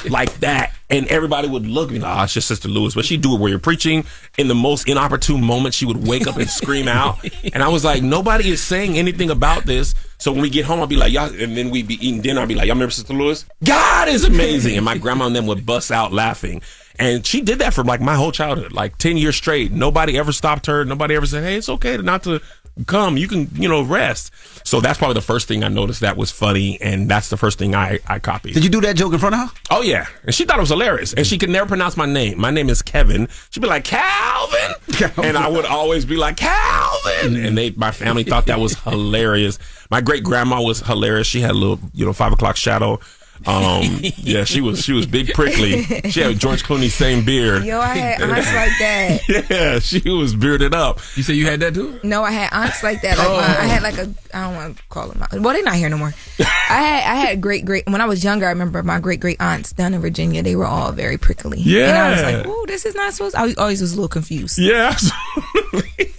Like that. And everybody would look and it's just Sister Lewis. But she'd do it where you're preaching. In the most inopportune moment, she would wake up and scream out. And I was like, nobody is saying anything about this. So when we get home, I'll be like, y'all, and then we'd be eating dinner. I'll be like, y'all remember Sister Lewis? God is amazing. And my grandma and them would bust out laughing. And she did that for like my whole childhood, like 10 years straight. Nobody ever stopped her. Nobody ever said, hey, it's okay not to come. You can, rest. So that's probably the first thing I noticed that was funny. And that's the first thing I copied. Did you do that joke in front of her? Oh, yeah. And she thought it was hilarious. And she could never pronounce my name. My name is Kevin. She'd be like, Calvin. And I would always be like, Calvin. And my family thought that was hilarious. My great grandma was hilarious. She had a little, 5 o'clock shadow. Yeah, she was big prickly. She had George Clooney's same beard. Yo, I had aunts like that. Yeah, she was bearded up. You say you had that too? No, I had aunts like that. Like I had like I don't want to call them out. Well, they're not here no more. I had great when I was younger. I remember my great aunts down in Virginia. They were all very prickly. Yeah, and I was like, "Ooh, this is not supposed." I always was a little confused. Yeah, absolutely.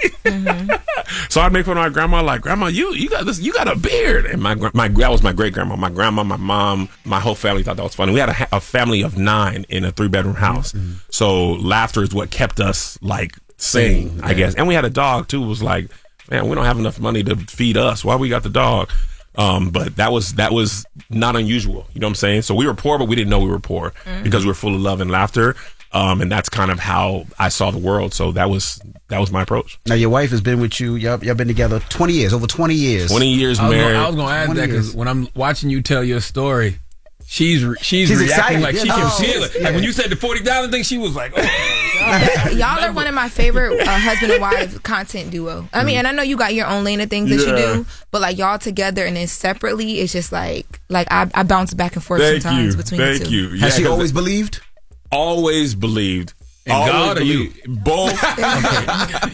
So I'd make fun of my grandma, like, "Grandma, you got this. You got a beard." And that was my great grandma. My grandma, my mom, my whole family thought that was funny. We had a family of 9 in a 3-bedroom house, so laughter is what kept us like sane, I guess. And we had a dog too. It was like, man, we don't have enough money to feed us. Why we got the dog? But that was not unusual. You know what I'm saying? So we were poor, but we didn't know we were poor because we were full of love and laughter. And that's kind of how I saw the world. So that was my approach. Now your wife has been with you. Y'all been together 20 years, over 20 years. 20 years married. I was going to add that because when I'm watching you tell your story, she's reacting excited. like she can feel it. Like when you said the $40 thing, she was like, "Oh." Y'all are one of my favorite husband and wife content duo. I mean, and I know you got your own lane of things that you do, but like y'all together and then separately, it's just like I bounce back and forth sometimes between the two. Thank you. Has she always believed? Always believed. In God or you? Both.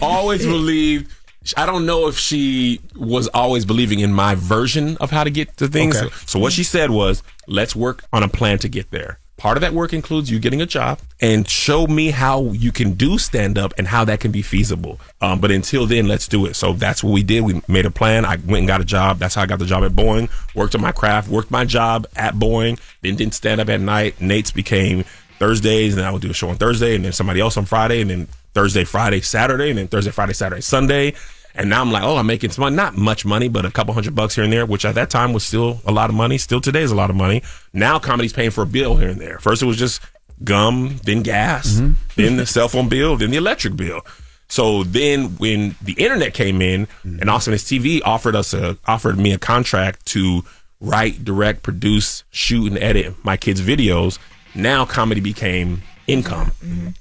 Always believed. I don't know if she was always believing in my version of how to get to things. Okay. So what she said was, let's work on a plan to get there. Part of that work includes you getting a job and show me how you can do stand-up and how that can be feasible. But until then, let's do it. So that's what we did. We made a plan. I went and got a job. That's how I got the job at Boeing. Worked on my craft. Worked my job at Boeing. Then didn't stand up at night. Nate's became Thursdays, and then I would do a show on Thursday, and then somebody else on Friday, and then Thursday, Friday, Saturday, and then Thursday, Friday, Saturday, Sunday. And now I'm like, I'm making some money, not much money, but a couple $100 here and there, which at that time was still a lot of money. Still today is a lot of money. Now comedy's paying for a bill here and there. First it was just gum, then gas, then the cell phone bill, then the electric bill. So then when the internet came in, and Awesomeness TV offered me a contract to write, direct, produce, shoot, and edit my kids' videos, now comedy became income.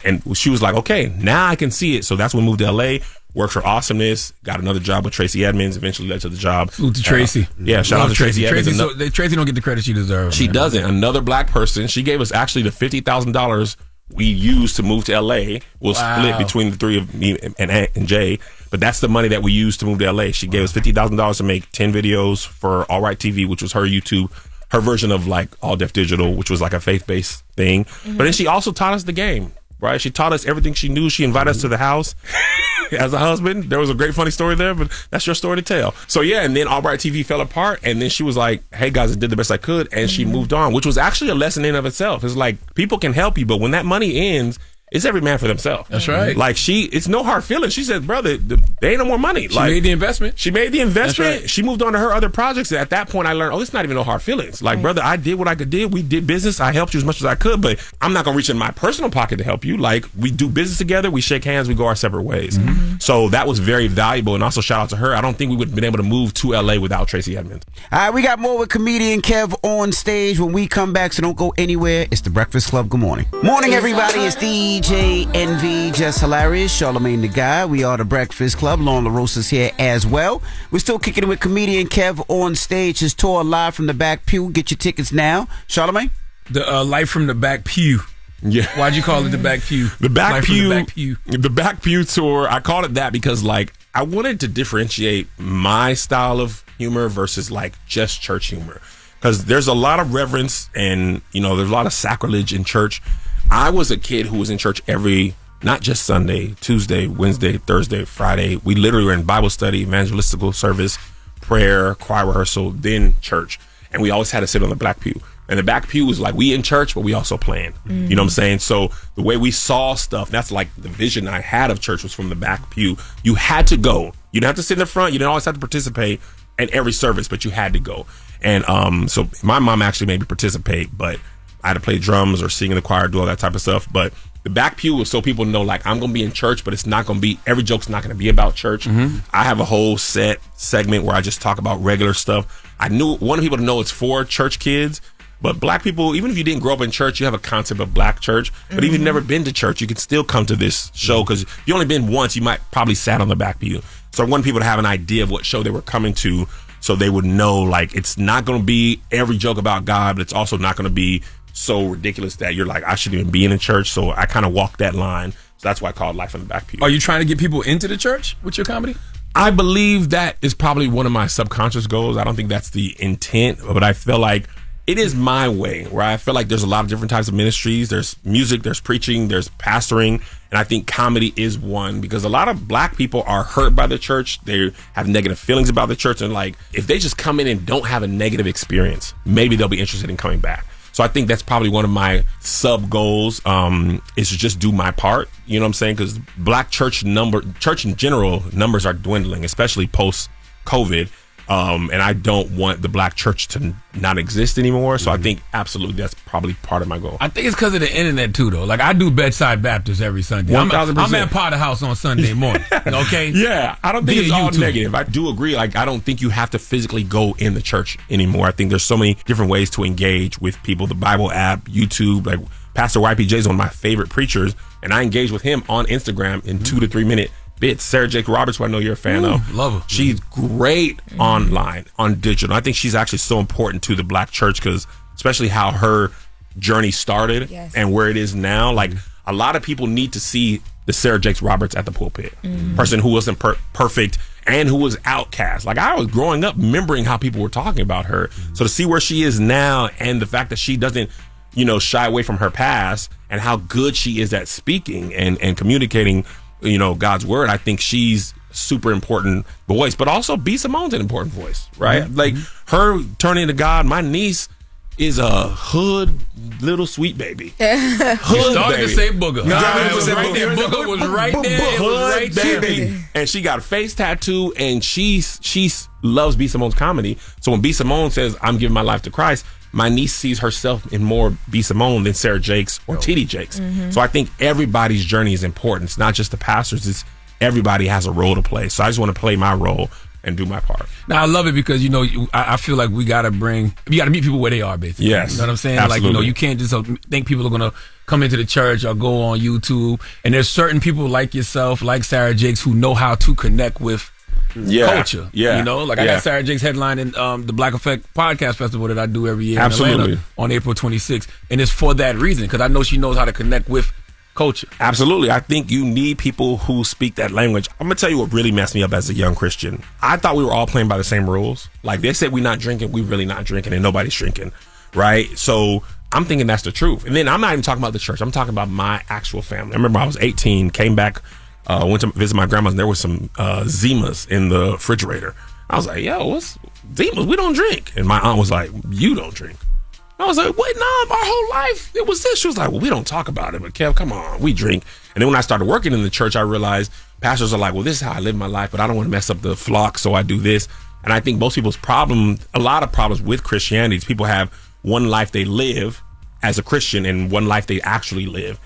And she was like, okay, now I can see it. So that's when we moved to LA, worked for Awesomeness, got another job with Tracy Edmonds, eventually led to the job. Salute to Tracy. Shout out to Tracy Edmonds. Tracy don't get the credit she deserves. She doesn't. Another black person. She gave us actually the $50,000 we used to move to LA. We'll split between the three of me and Jay, but that's the money that we used to move to LA. She gave us $50,000 to make 10 videos for All Right TV, which was her YouTube, her version of like All Def Digital, which was like a faith-based thing. But then she also taught us the game, right? She taught us everything she knew. She invited us to the house as a husband. There was a great funny story there, but that's your story to tell. So yeah, and then All Right TV fell apart, and then she was like, hey guys, I did the best I could, and she moved on, which was actually a lesson in of itself. It's like, people can help you, but when that money ends, it's every man for themselves. That's right. Like it's no hard feelings. She said, brother, there ain't no more money. She made the investment. She made the investment. That's right. She moved on to her other projects. And at that point, I learned, it's not even no hard feelings. Like, brother, I did what I could do. We did business. I helped you as much as I could, but I'm not going to reach in my personal pocket to help you. Like, we do business together. We shake hands. We go our separate ways. So that was very valuable. And also shout out to her. I don't think we would have been able to move to LA without Tracy Edmonds. All right, we got more with comedian Kev on stage when we come back, so don't go anywhere. It's the Breakfast Club. Good morning. Morning, everybody. It's DJ Envy, Jess Hilarious, Charlamagne the Guy. We are the Breakfast Club. Loren is here as well. We're still kicking it with comedian Kev on stage. His tour live from the back pew. Get your tickets now. Charlamagne? The Life from the Back Pew. Yeah. Why'd you call it the back pew? The back pew. The back pew. The back pew tour. I called it that because like I wanted to differentiate my style of humor versus like just church humor, because there's a lot of reverence and there's a lot of sacrilege in church. I was a kid who was in church not just Sunday, Tuesday, Wednesday, Thursday, Friday. We literally were in Bible study, evangelistical service, prayer, choir rehearsal, then church, and we always had to sit on the back pew. And the back pew was like, we in church, but we also playing. You know what I'm saying? So the way we saw stuff, that's like the vision I had of church was from the back pew. You had to go. You didn't have to sit in the front. You didn't always have to participate in every service, but you had to go. And so my mom actually made me participate, but I had to play drums or sing in the choir, do all that type of stuff. But the back pew was so people know, like, I'm going to be in church, but it's not going to be, every joke's not going to be about church. I have a whole segment where I just talk about regular stuff. I wanted people to know it's for church kids. But black people, even if you didn't grow up in church, you have a concept of black church. But even if you've never been to church, you can still come to this show, because if you only been once, you might probably sat on the back pew. So I wanted people to have an idea of what show they were coming to. so they would know, like, it's not going to be every joke about God, but it's also not going to be so ridiculous that you're like, I shouldn't even be in a church. So I kind of walk that line. So that's why I call it Life in the Back Pew. Are you trying to get people into the church with your comedy? I believe that is probably one of my subconscious goals. I don't think that's the intent, but I feel like it is my way, where I feel like there's a lot of different types of ministries. There's music, there's preaching, there's pastoring, and I think comedy is one, because a lot of black people are hurt by the church. They have negative feelings about the church, and like, if they just come in and don't have a negative experience, maybe they'll be interested in coming back. So I think that's probably one of my sub goals, is to just do my part. You know what I'm saying? Because black church in general, numbers are dwindling, especially post COVID. And I don't want the black church to not exist anymore. So I think absolutely that's probably part of my goal. I think it's because of the internet too, though. Like, I do Bedside Baptist every Sunday. 1,000%. I'm at Potter House on Sunday morning. Okay. Yeah, I don't think it's all negative. I do agree. Like, I don't think you have to physically go in the church anymore. I think there's so many different ways to engage with people. The Bible app, YouTube, like Pastor YPJ is one of my favorite preachers, and I engage with him on Instagram in 2 to 3 minute bits. Sarah Jakes Roberts, who I know you're a fan of. Love her. She's great online, on digital. I think she's actually so important to the black church, because especially how her journey started and where it is now. Like, a lot of people need to see the Sarah Jakes Roberts at the pulpit. Person who wasn't perfect and who was outcast. Like, I was growing up remembering how people were talking about her. So to see where she is now, and the fact that she doesn't, shy away from her past, and how good she is at speaking and communicating, God's word, I think she's super important voice. But also B. Simone's an important voice, right? Like, her turning to God. My niece is a hood little sweet baby. Hood started to say booger. No, it was right there. Booger was right there. It was right there. Baby. And she got a face tattoo, and she loves B. Simone's comedy. So when B. Simone says, I'm giving my life to Christ, my niece sees herself in more B. Simone than Sarah Jakes or TD Jakes. So I think everybody's journey is important. It's not just the pastors. It's everybody has a role to play. So I just want to play my role and do my part. Now, I love it because, I feel like you got to meet people where they are, basically. Yes. You know what I'm saying? Absolutely. Like, you can't just think people are going to come into the church or go on YouTube. And there's certain people like yourself, like Sarah Jakes, who know how to connect with culture. Yeah. I got Sarah Jakes headlining the Black Effect Podcast Festival that I do every year Absolutely. in Atlanta on April 26th. And it's for that reason, because I know she knows how to connect with culture. Absolutely. I think you need people who speak that language. I'm going to tell you what really messed me up as a young Christian. I thought we were all playing by the same rules. Like, they said we're not drinking, we're really not drinking, and nobody's drinking, right? So I'm thinking that's the truth. And then I'm not even talking about the church. I'm talking about my actual family. I remember I was 18, came back, went to visit my grandma's, and there was some Zimas in the refrigerator. I was like, yo, what's Zimas? We don't drink. And my aunt was like, you don't drink. I was like, wait, no, our whole life it was this. She was like, well, we don't talk about it, but Kev, come on, we drink. And then when I started working in the church, I realized pastors are like, well, this is how I live my life, but I don't want to mess up the flock, so I do this. And I think most people's a lot of problems with Christianity is people have one life they live as a Christian and one life they actually live.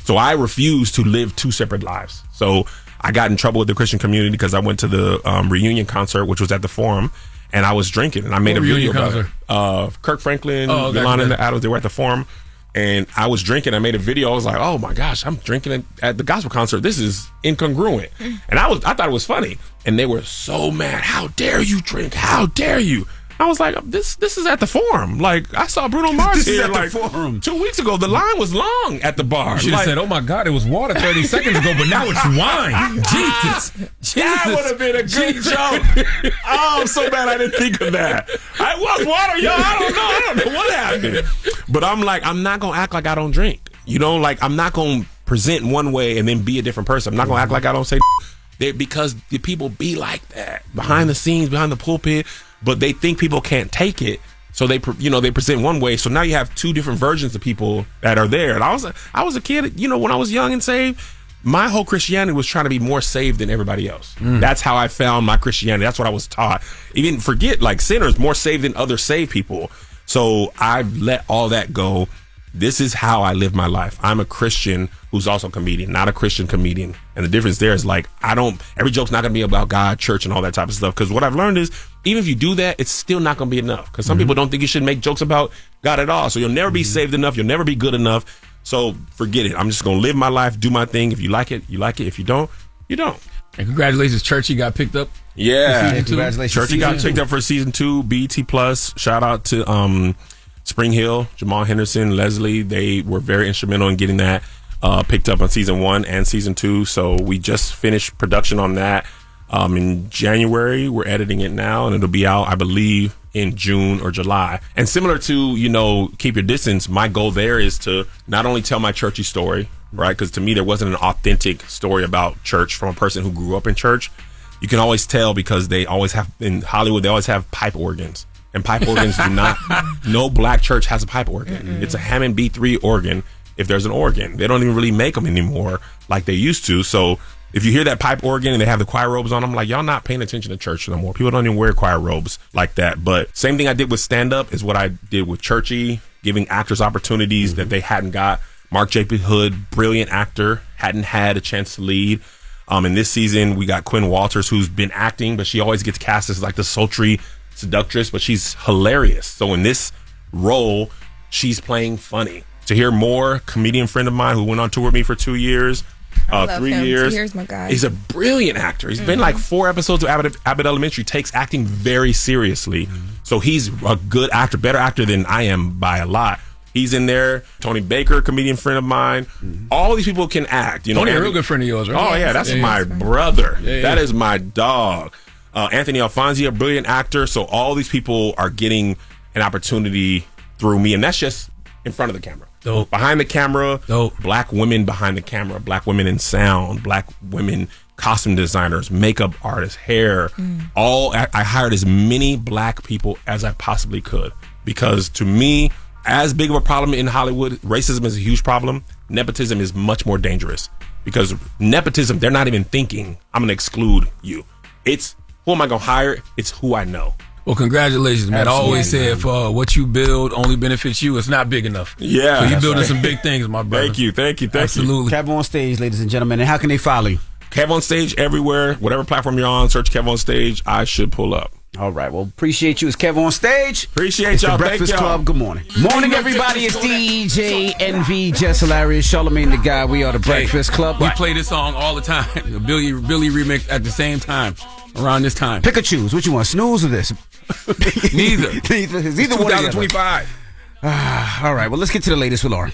So I refuse to live two separate lives. So I got in trouble with the Christian community because I went to the reunion concert, which was at the Forum, and I was drinking, and I made a video about it. Kirk Franklin, Yolanda and the Adams, they were at the Forum, and I was drinking. I made a video. I was like, oh my gosh, I'm drinking at the gospel concert. This is incongruent. And I thought it was funny. And they were so mad. How dare you drink? How dare you? I was like, this is at the Forum. Like, I saw Bruno Mars here like 2 weeks ago. The line was long at the bar. You should have said, oh my God, it was water 30 seconds ago, but now it's wine. Jesus. That would have been a good joke. Oh, I'm so bad I didn't think of that. It was water, yo. I don't know what happened. But I'm like, I'm not going to act like I don't drink. I'm not going to present one way and then be a different person. I'm not going to act like I don't say because the people be like that behind the scenes, behind the pulpit. But they think people can't take it, so they present one way. So now you have two different versions of people that are there. And I was a kid, when I was young and saved, my whole Christianity was trying to be more saved than everybody else. That's how I found my Christianity. That's what I was taught. Even forget, like, sinners more saved than other saved people. So I've let all that go. This is how I live my life. I'm a Christian who's also a comedian, not a Christian comedian. And the difference there is, like, every joke's not going to be about God, church, and all that type of stuff. Because what I've learned is, even if you do that, it's still not going to be enough. Because some people don't think you should make jokes about God at all. So you'll never be saved enough. You'll never be good enough. So forget it. I'm just going to live my life, do my thing. If you like it, you like it. If you don't, you don't. And congratulations, Churchy got picked up. Yeah, congratulations. Churchy got picked up for season 2. BET Plus. Shout out to Spring Hill, Jamal Henderson, Leslie. They were very instrumental in getting that picked up on season 1 and season 2. So we just finished production on that in January. We're editing it now, and it'll be out, I believe, in June or July. And similar to, Keep Your Distance, my goal there is to not only tell my churchy story, right? Because to me, there wasn't an authentic story about church from a person who grew up in church. You can always tell because they always have, in Hollywood, they always have pipe organs. And pipe organs do not, no black church has a pipe organ. It's a Hammond B3 organ if there's an organ. They don't even really make them anymore like they used to. So if you hear that pipe organ and they have the choir robes on them, like, y'all not paying attention to church no more. People don't even wear choir robes like that. But same thing I did with stand-up is what I did with churchy, giving actors opportunities that they hadn't got. Mark J.P. Hood, brilliant actor, hadn't had a chance to lead. In this season, we got Quinn Walters, who's been acting, but she always gets cast as like the sultry seductress, but she's hilarious. So in this role, she's playing funny. To hear more, comedian friend of mine who went on tour with me for 2 years, 3 years. 2 years, my guy. He's a brilliant actor. He's been like 4 episodes of Abbott Elementary, takes acting very seriously. So he's a good actor, better actor than I am by a lot. He's in there. Tony Baker, comedian friend of mine. All these people can act. Tony, a real good friend of yours, right? Oh, yeah, that's my brother. That is my dog. Anthony Alfonsi, a brilliant actor. So all these people are getting an opportunity through me, and that's just in front of the camera. Dope. Behind the camera, black women behind the camera, black women in sound, black women costume designers, makeup artists, hair. I hired as many black people as I possibly could, because to me, as big of a problem in Hollywood, racism is a huge problem. Nepotism is much more dangerous, because nepotism, they're not even thinking, I'm going to exclude you. It's who am I going to hire? It's who I know. Well, congratulations, man. Absolutely. I always say if what you build only benefits you, it's not big enough. Yeah. So you're building some big things, my brother. Thank you. Absolutely. KevOnStage, ladies and gentlemen. And how can they follow you? KevOnStage everywhere. Whatever platform you're on, search KevOnStage. I should pull up. All right. Well, appreciate you. It's KevOnStage. Appreciate it's y'all. The Breakfast Thank y'all. Club. Good morning. Morning, everybody. It's DJ NV, Jess Hilarious, Charlamagne the Guy. We are the Breakfast Club. We play this song all the time. The Billy remix at the same time, around this time. Pick or choose. What you want, snooze or this? Neither. It's either one. 2025. All right. Well, let's get to the latest with Loren.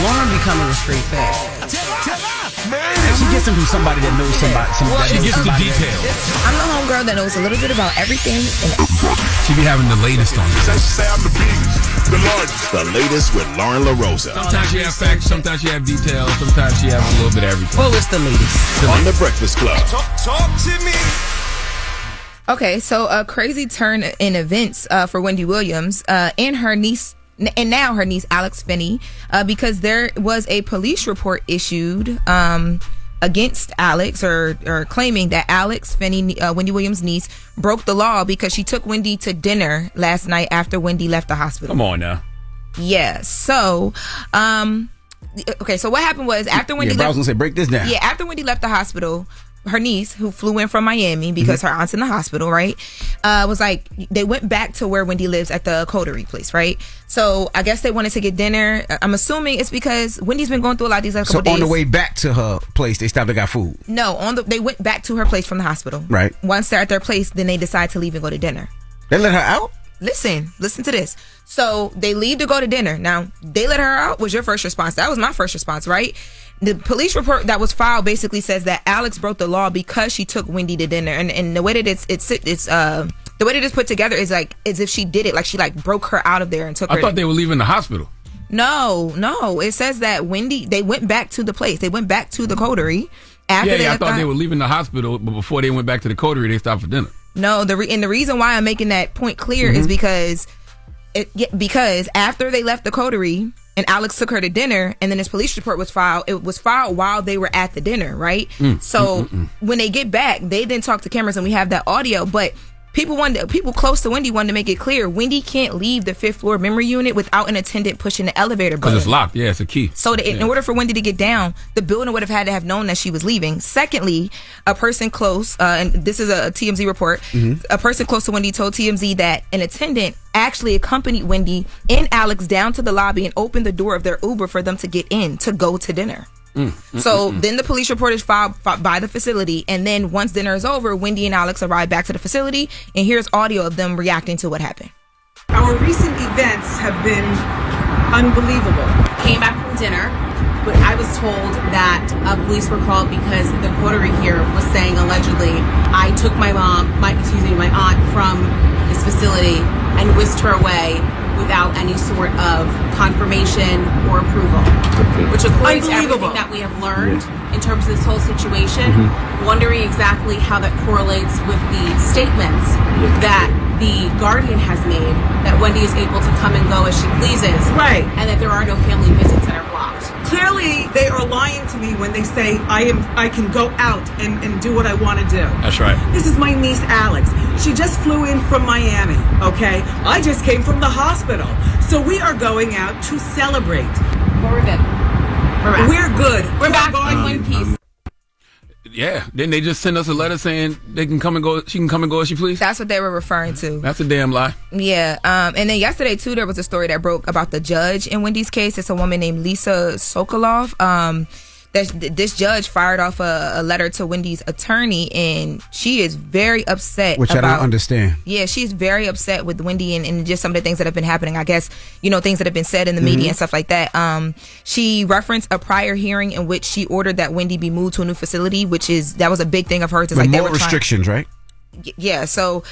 Loren becoming a straight fact. She gets them from somebody that knows somebody. She gets the details. I'm the homegirl that knows a little bit about everything. She be having the latest on this. The latest with Lauren LaRosa. Sometimes she have facts, sometimes she have details, sometimes she have a little bit of everything. Well, it's the latest. On the Breakfast Club. Talk to me. Okay, so a crazy turn in events for Wendy Williams and her niece. And now her niece, Alex Finney, because there was a police report issued against Alex or claiming that Alex Finney, Wendy Williams' niece, broke the law because she took Wendy to dinner last night after Wendy left the hospital. Come on now. Yeah. So, okay. So what happened was after Wendy I was going to say, break this down. Yeah. After Wendy left the hospital, her niece, who flew in from Miami because her aunt's in the hospital, right, was like, they went back to where Wendy lives at the coterie place, right? So I guess they wanted to get dinner. I'm assuming it's because Wendy's been going through a lot of these last couple days. So on the way back to her place, they stopped and got food? No, they went back to her place from the hospital. Right. Once they're at their place, then they decide to leave and go to dinner. They let her out? Listen to this. So they leave to go to dinner. Now, they let her out was your first response. That was my first response, right? The police report that was filed basically says that Alex broke the law because she took Wendy to dinner, and the way that it's the way that it's put together is like as if she did it, like she like broke her out of there and took her. I thought they were leaving the hospital. No, it says that they went back to the place. They went back to the coterie after. I thought they were leaving the hospital, but before they went back to the coterie, they stopped for dinner. No, the reason why I'm making that point clear is because after they left the coterie and Alex took her to dinner, and then this police report was filed. It was filed while they were at the dinner, right? When they get back, they then talk to cameras, and we have that audio. But people close to Wendy wanted to make it clear Wendy can't leave the 5th floor memory unit without an attendant pushing the elevator button. Because it's locked. Yeah, it's a key. So in order for Wendy to get down, the building would have had to have known that she was leaving. Secondly, a person close, and this is a TMZ report, a person close to Wendy told TMZ that an attendant actually accompanied Wendy and Alex down to the lobby and opened the door of their Uber for them to get in to go to dinner. So then the police report is filed by the facility, and then once dinner is over, Wendy and Alex arrive back to the facility, and here's audio of them reacting to what happened. Our recent events have been unbelievable. Came back from dinner, but I was told that police were called because the coterie here was saying allegedly I took my aunt from this facility and whisked her away without any sort of confirmation or approval. Which according to everything that we have learned in terms of this whole situation, wondering exactly how that correlates with the statements that the Guardian has made that Wendy is able to come and go as she pleases. Right. And that there are no family visits that are blocked. Clearly, they are lying to me when they say I can go out and do what I want to do. That's right. This is my niece, Alex. She just flew in from Miami, okay? I just came from the hospital. So we are going out to celebrate. But we're good. We're good. We're back in one piece. Yeah. Then they just send us a letter saying they can come and go. She can come and go as she please. That's what they were referring to. That's a damn lie. Yeah. And then yesterday too, there was a story that broke about the judge in Wendy's case. It's a woman named Lisa Sokolov. This judge fired off a letter to Wendy's attorney, and she is very upset. Which I don't understand. Yeah, she's very upset with Wendy and just some of the things that have been happening. I guess, things that have been said in the media and stuff like that. She referenced a prior hearing in which she ordered that Wendy be moved to a new facility, that was a big thing of hers. But more restrictions, right? Yeah, so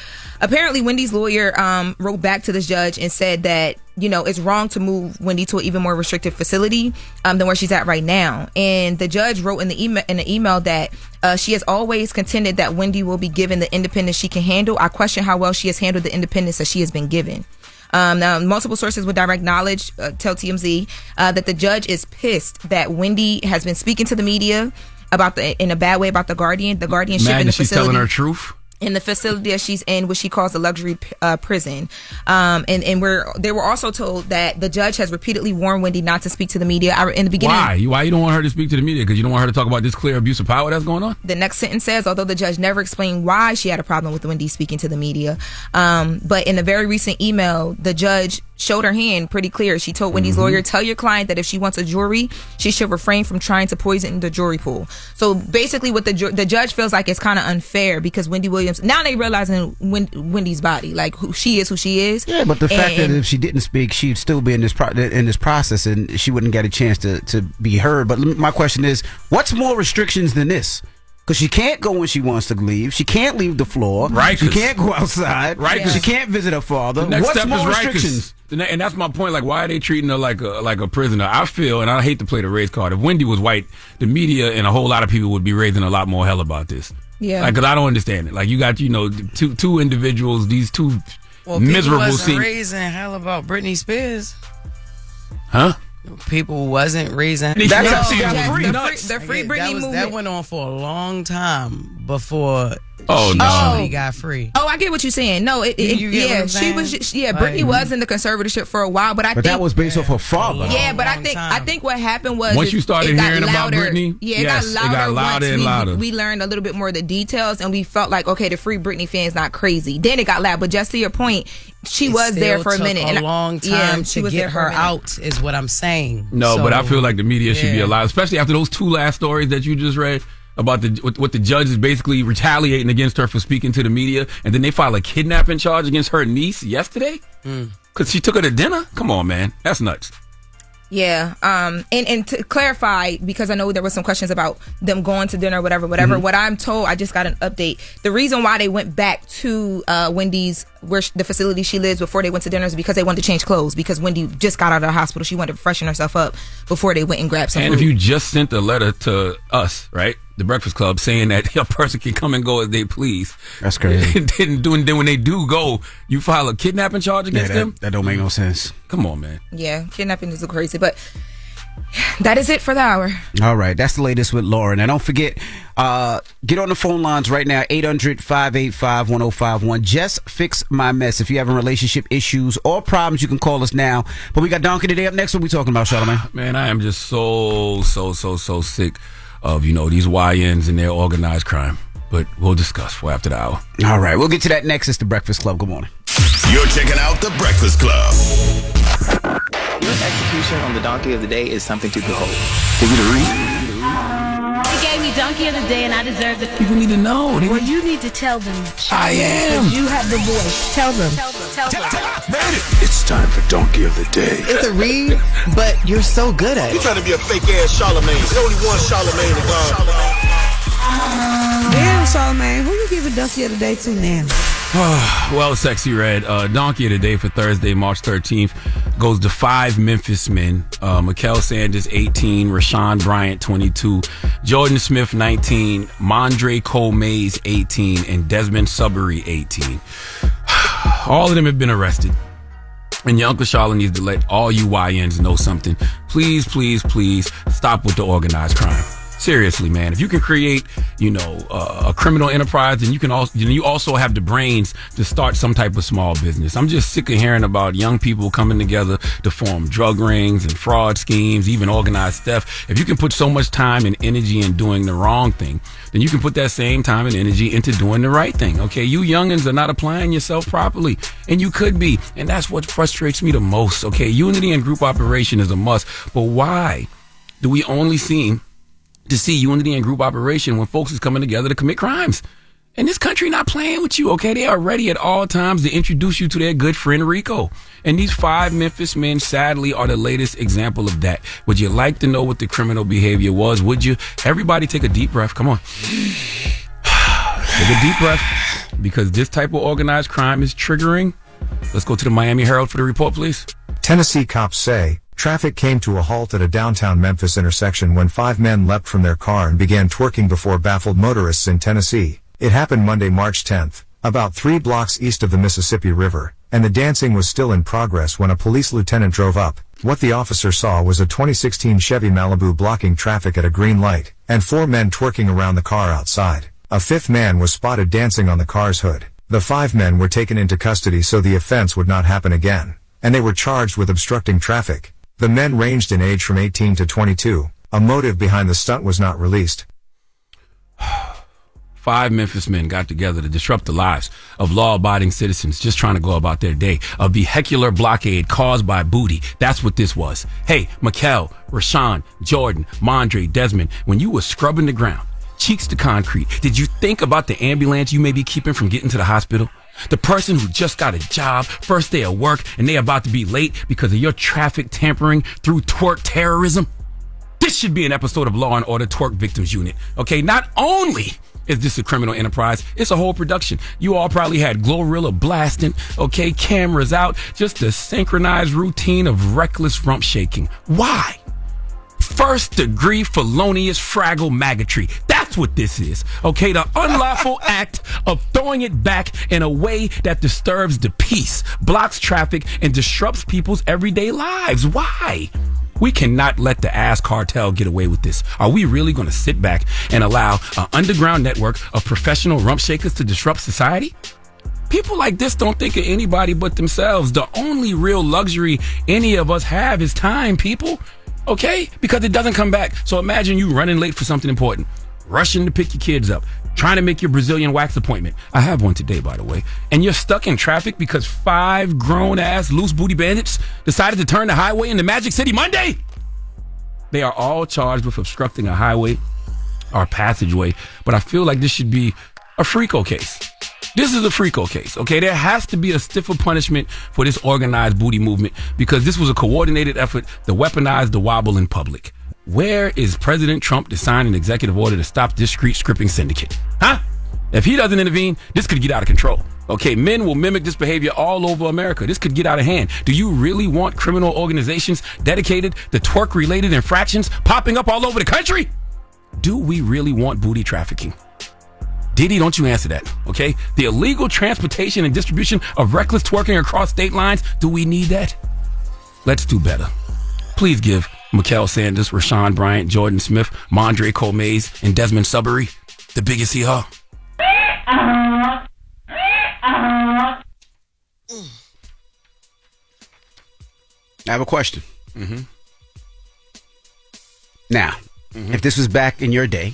apparently Wendy's lawyer wrote back to this judge and said that, it's wrong to move Wendy to an even more restricted facility than where she's at right now. And the judge wrote in the email that she has always contended that Wendy will be given the independence she can handle. I question how well she has handled the independence that she has been given. Now, multiple sources with direct knowledge tell TMZ that the judge is pissed that Wendy has been speaking to the media in a bad way about the Guardian. The guardianship in the she's facility. telling her truth. In the facility that she's in, which she calls the luxury prison. They were also told that the judge has repeatedly warned Wendy not to speak to the media. In the beginning, Why you don't want her to speak to the media? Because you don't want her to talk about this clear abuse of power that's going on? The next sentence says, although the judge never explained why she had a problem with Wendy speaking to the media, but in a very recent email, the judge showed her hand pretty clear. She told Wendy's lawyer, tell your client that if she wants a jury, she should refrain from trying to poison the jury pool. So basically what the judge feels like it's kind of unfair because Wendy Williams, now they realizing Wendy's body, like who she is. Yeah, but the fact that if she didn't speak, she'd still be in this process and she wouldn't get a chance to be heard. But my question is, what's more restrictions than this? Because she can't go when she wants to leave. She can't leave the floor. Right. She can't go outside. Right. She can't visit her father. The next What's step more is right, restrictions? And that's my point. Like, why are they treating her like a prisoner? I feel, and I hate to play the race card, if Wendy was white, the media and a whole lot of people would be raising a lot more hell about this. Yeah. Like, because I don't understand it. Like, you got, two individuals, these two miserable people wasn't scenes. raising hell about Britney Spears. Huh? People wasn't raising. That's how she got free. The free Britney movement. That went on for a long time before. She got free. Oh, I get what you're saying. No, you get what I'm saying? Britney was in the conservatorship for a while, but I think that was based off her father. Yeah, but I think what happened was once you started hearing about Britney, it got louder and louder. We learned a little bit more of the details, and we felt like, okay, the free Britney fan's not crazy. Then it got loud, but just to your point, she was there for a minute. A long time to get her out, is what I'm saying. No, but I feel like the media should be allowed, especially after those two last stories that you just read about what the judge is basically retaliating against her for speaking to the media, and then they file a kidnapping charge against her niece yesterday because she took her to dinner. Come on, man, that's nuts. Yeah. And to clarify, because I know there were some questions about them going to dinner, whatever. What I'm told, I just got an update. The reason why they went back to Wendy's, where the facility she lives, before they went to dinner is because they wanted to change clothes, because Wendy just got out of the hospital. She wanted to freshen herself up before they went and grabbed some food. If you just sent a letter to us, right, the Breakfast Club, saying that a person can come and go as they please, that's crazy. then when they do go, you file a kidnapping charge against them? That don't make no sense. Come on, man. Yeah, kidnapping is crazy, but that is it for the hour. All right, that's the latest with Loren. And don't forget, get on the phone lines right now, 800-585-1051. Jess Fix My Mess. If you're having relationship issues or problems, you can call us now. But we got Donkey today up next. What we talking about, Charlamagne? Man, I am just so sick of, these YNs and their organized crime. But we'll discuss for after the hour. All right, we'll get to that next. It's The Breakfast Club. Good morning. You're checking out The Breakfast Club. Your execution on the donkey of the day is something to behold. Is it a read? They gave me Donkey of the Day, and I deserve it. People need to know. Well, you need to tell them. I am. Because you have the voice. Tell them. Tell them. It's time for Donkey of the Day. It's a read, but you're so good at it. You're trying to be a fake ass Charlamagne. There's only one Charlamagne to God. Damn, Charlamagne, who you giving Donkey of the Day to now? Well, Sexy Red, Donkey of the Day for Thursday, March 13th goes to 5 Memphis men. Mikael Sanders, 18, Rashawn Bryant, 22, Jordan Smith, 19, Mondre Cole Mays, 18, and Desmond Sudbury, 18. All of them have been arrested. And your Uncle Charlotte needs to let all you YNs know something. Please, please, please stop with the organized crime. Seriously, man. If you can create, a criminal enterprise, then you also have the brains to start some type of small business. I'm just sick of hearing about young people coming together to form drug rings and fraud schemes, even organized theft. If you can put so much time and energy in doing the wrong thing, then you can put that same time and energy into doing the right thing. Okay, you youngins are not applying yourself properly, and you could be, and that's what frustrates me the most. Okay, unity and group operation is a must, but why do we only seem to see unity and group operation when folks is coming together to commit crimes? And this country not playing with you, okay? They are ready at all times to introduce you to their good friend Rico. And these 5 Memphis men, sadly, are the latest example of that. Would you like to know what the criminal behavior was? Would you? Everybody take a deep breath. Come on. Take a deep breath, because this type of organized crime is triggering. Let's go to the Miami Herald for the report, please. Tennessee cops say traffic came to a halt at a downtown Memphis intersection when 5 men leapt from their car and began twerking before baffled motorists in Tennessee. It happened Monday, March 10th, about 3 blocks east of the Mississippi River, and the dancing was still in progress when a police lieutenant drove up. What the officer saw was a 2016 Chevy Malibu blocking traffic at a green light, and 4 men twerking around the car outside. A 5th man was spotted dancing on the car's hood. The 5 men were taken into custody so the offense would not happen again, and they were charged with obstructing traffic. The men ranged in age from 18 to 22. A motive behind the stunt was not released. 5 Memphis men got together to disrupt the lives of law-abiding citizens just trying to go about their day. A vehicular blockade caused by booty. That's what this was. Hey, Mikael, Rashawn, Jordan, Mondre, Desmond, when you were scrubbing the ground, cheeks to concrete, did you think about the ambulance you may be keeping from getting to the hospital? The person who just got a job, first day of work, and they about to be late because of your traffic tampering through twerk terrorism? This should be an episode of Law & Order Twerk Victims Unit. Okay, not only is this a criminal enterprise, it's a whole production. You all probably had Glorilla blasting, okay, cameras out, just a synchronized routine of reckless rump shaking. Why? First degree felonious fraggle maggotry. That's what this is. Okay, the unlawful act of throwing it back in a way that disturbs the peace, blocks traffic, and disrupts people's everyday lives. Why? We cannot let the ass cartel get away with this. Are we really going to sit back and allow an underground network of professional rump shakers to disrupt society? People like this don't think of anybody but themselves. The only real luxury any of us have is time, people. Okay? Because it doesn't come back. So imagine you running late for something important, rushing to pick your kids up, trying to make your Brazilian wax appointment. I have one today, by the way. And you're stuck in traffic because 5 grown-ass loose booty bandits decided to turn the highway into Magic City Monday. They are all charged with obstructing a highway or passageway, but I feel like this should be a FRICO case. This is a FRICO case, okay? There has to be a stiffer punishment for this organized booty movement because this was a coordinated effort to weaponize the wobble in public. Where is President Trump to sign an executive order to stop this street stripping syndicate? Huh? If he doesn't intervene, this could get out of control. Okay, men will mimic this behavior all over America. This could get out of hand. Do you really want criminal organizations dedicated to twerk-related infractions popping up all over the country? Do we really want booty trafficking? Diddy, don't you answer that, okay? The illegal transportation and distribution of reckless twerking across state lines, do we need that? Let's do better. Please give Mikael Sanders, Rashawn Bryant, Jordan Smith, Mondre Cole Mays, and Desmond Sudbury the biggest hee-haw. I have a question. Now, if this was back in your day,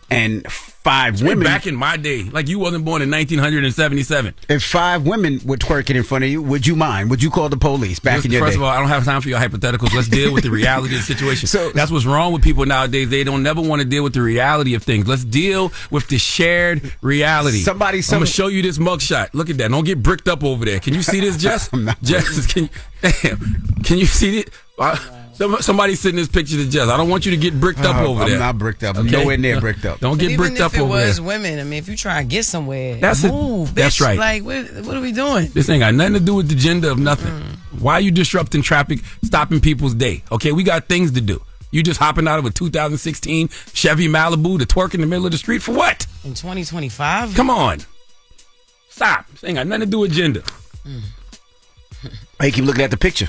and 5 women. Back in my day, like you wasn't born in 1977. If 5 women were twerking in front of you, would you mind? Would you call the police back in your day? First of all, I don't have time for your hypotheticals. Let's deal with the reality of the situation. So that's what's wrong with people nowadays. They don't never want to deal with the reality of things. Let's deal with the shared reality. I'm gonna show you this mugshot. Look at that. Don't get bricked up over there. Can you see this, Jess? Jess, can you see it? Somebody send this picture to Jess. I don't want you to get bricked up over there. I'm not bricked up. I'm nowhere near bricked up. Don't get bricked up over there. Even if it was women, I mean, if you try and get somewhere, that's move, bitch. That's right. Like, what are we doing? This ain't got nothing to do with the gender of nothing. Why are you disrupting traffic, stopping people's day? Okay, we got things to do. You just hopping out of a 2016 Chevy Malibu to twerk in the middle of the street for what? In 2025? Come on. Stop. This ain't got nothing to do with gender. Why you keep looking at the picture?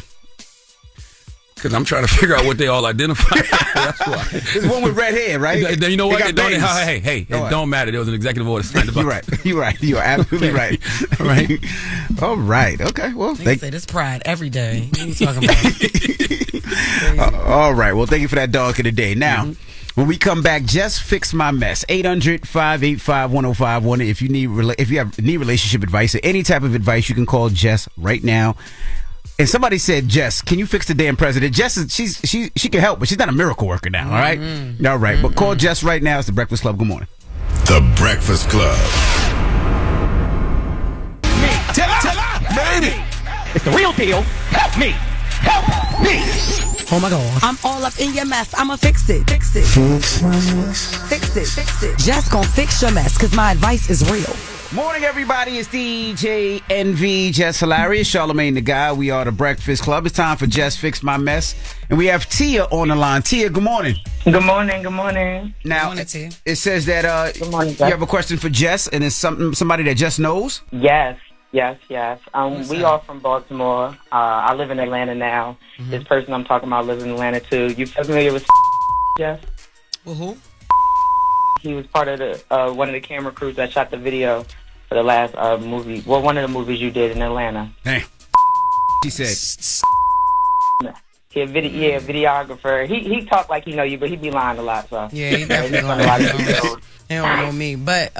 Because I'm trying to figure out what they all identify. That's why. There's one with red hair, right? You know what? Hey, It don't matter. There was an executive order signed about You're right. You're absolutely right. All right. All right. Okay. Well, they say this pride every day. What are you talking about? All right. Well, thank you for that dog of the day. Now, when we come back, Jess Fix My Mess. 800-585-1051. If you need relationship advice or any type of advice, you can call Jess right now. And somebody said, Jess, can you fix the damn president? Jess, she can help, but she's not a miracle worker now, all right? All right, but call Jess right now. It's The Breakfast Club. Good morning. The Breakfast Club. Me. Tell her, baby. It's the real deal. Help me. Help me. Oh my God. I'm all up in your mess. I'ma fix it. Fix it. Fix my mess. Fix it. Fix it. Jess gon' fix your mess, cause my advice is real. Morning, everybody. It's DJ NV, Jess Hilarious, Charlamagne the Guy. We are The Breakfast Club. It's time for Jess Fix My Mess. And we have Tia on the line. Tia, good morning. Good morning. Good morning. Now, Good morning, Tia. It says that good morning, you have a question for Jess, and it's somebody that Jess knows? Yes. We are from Baltimore. I live in Atlanta now. This person I'm talking about lives in Atlanta, too. You familiar with Jess? Well, who? He was part of the one of the camera crews that shot the video for the last movie. Well, one of the movies you did in Atlanta. Dang. She said. Videographer. He talk like he know you, but he be lying a lot. So yeah, he definitely lying. He don't know me. But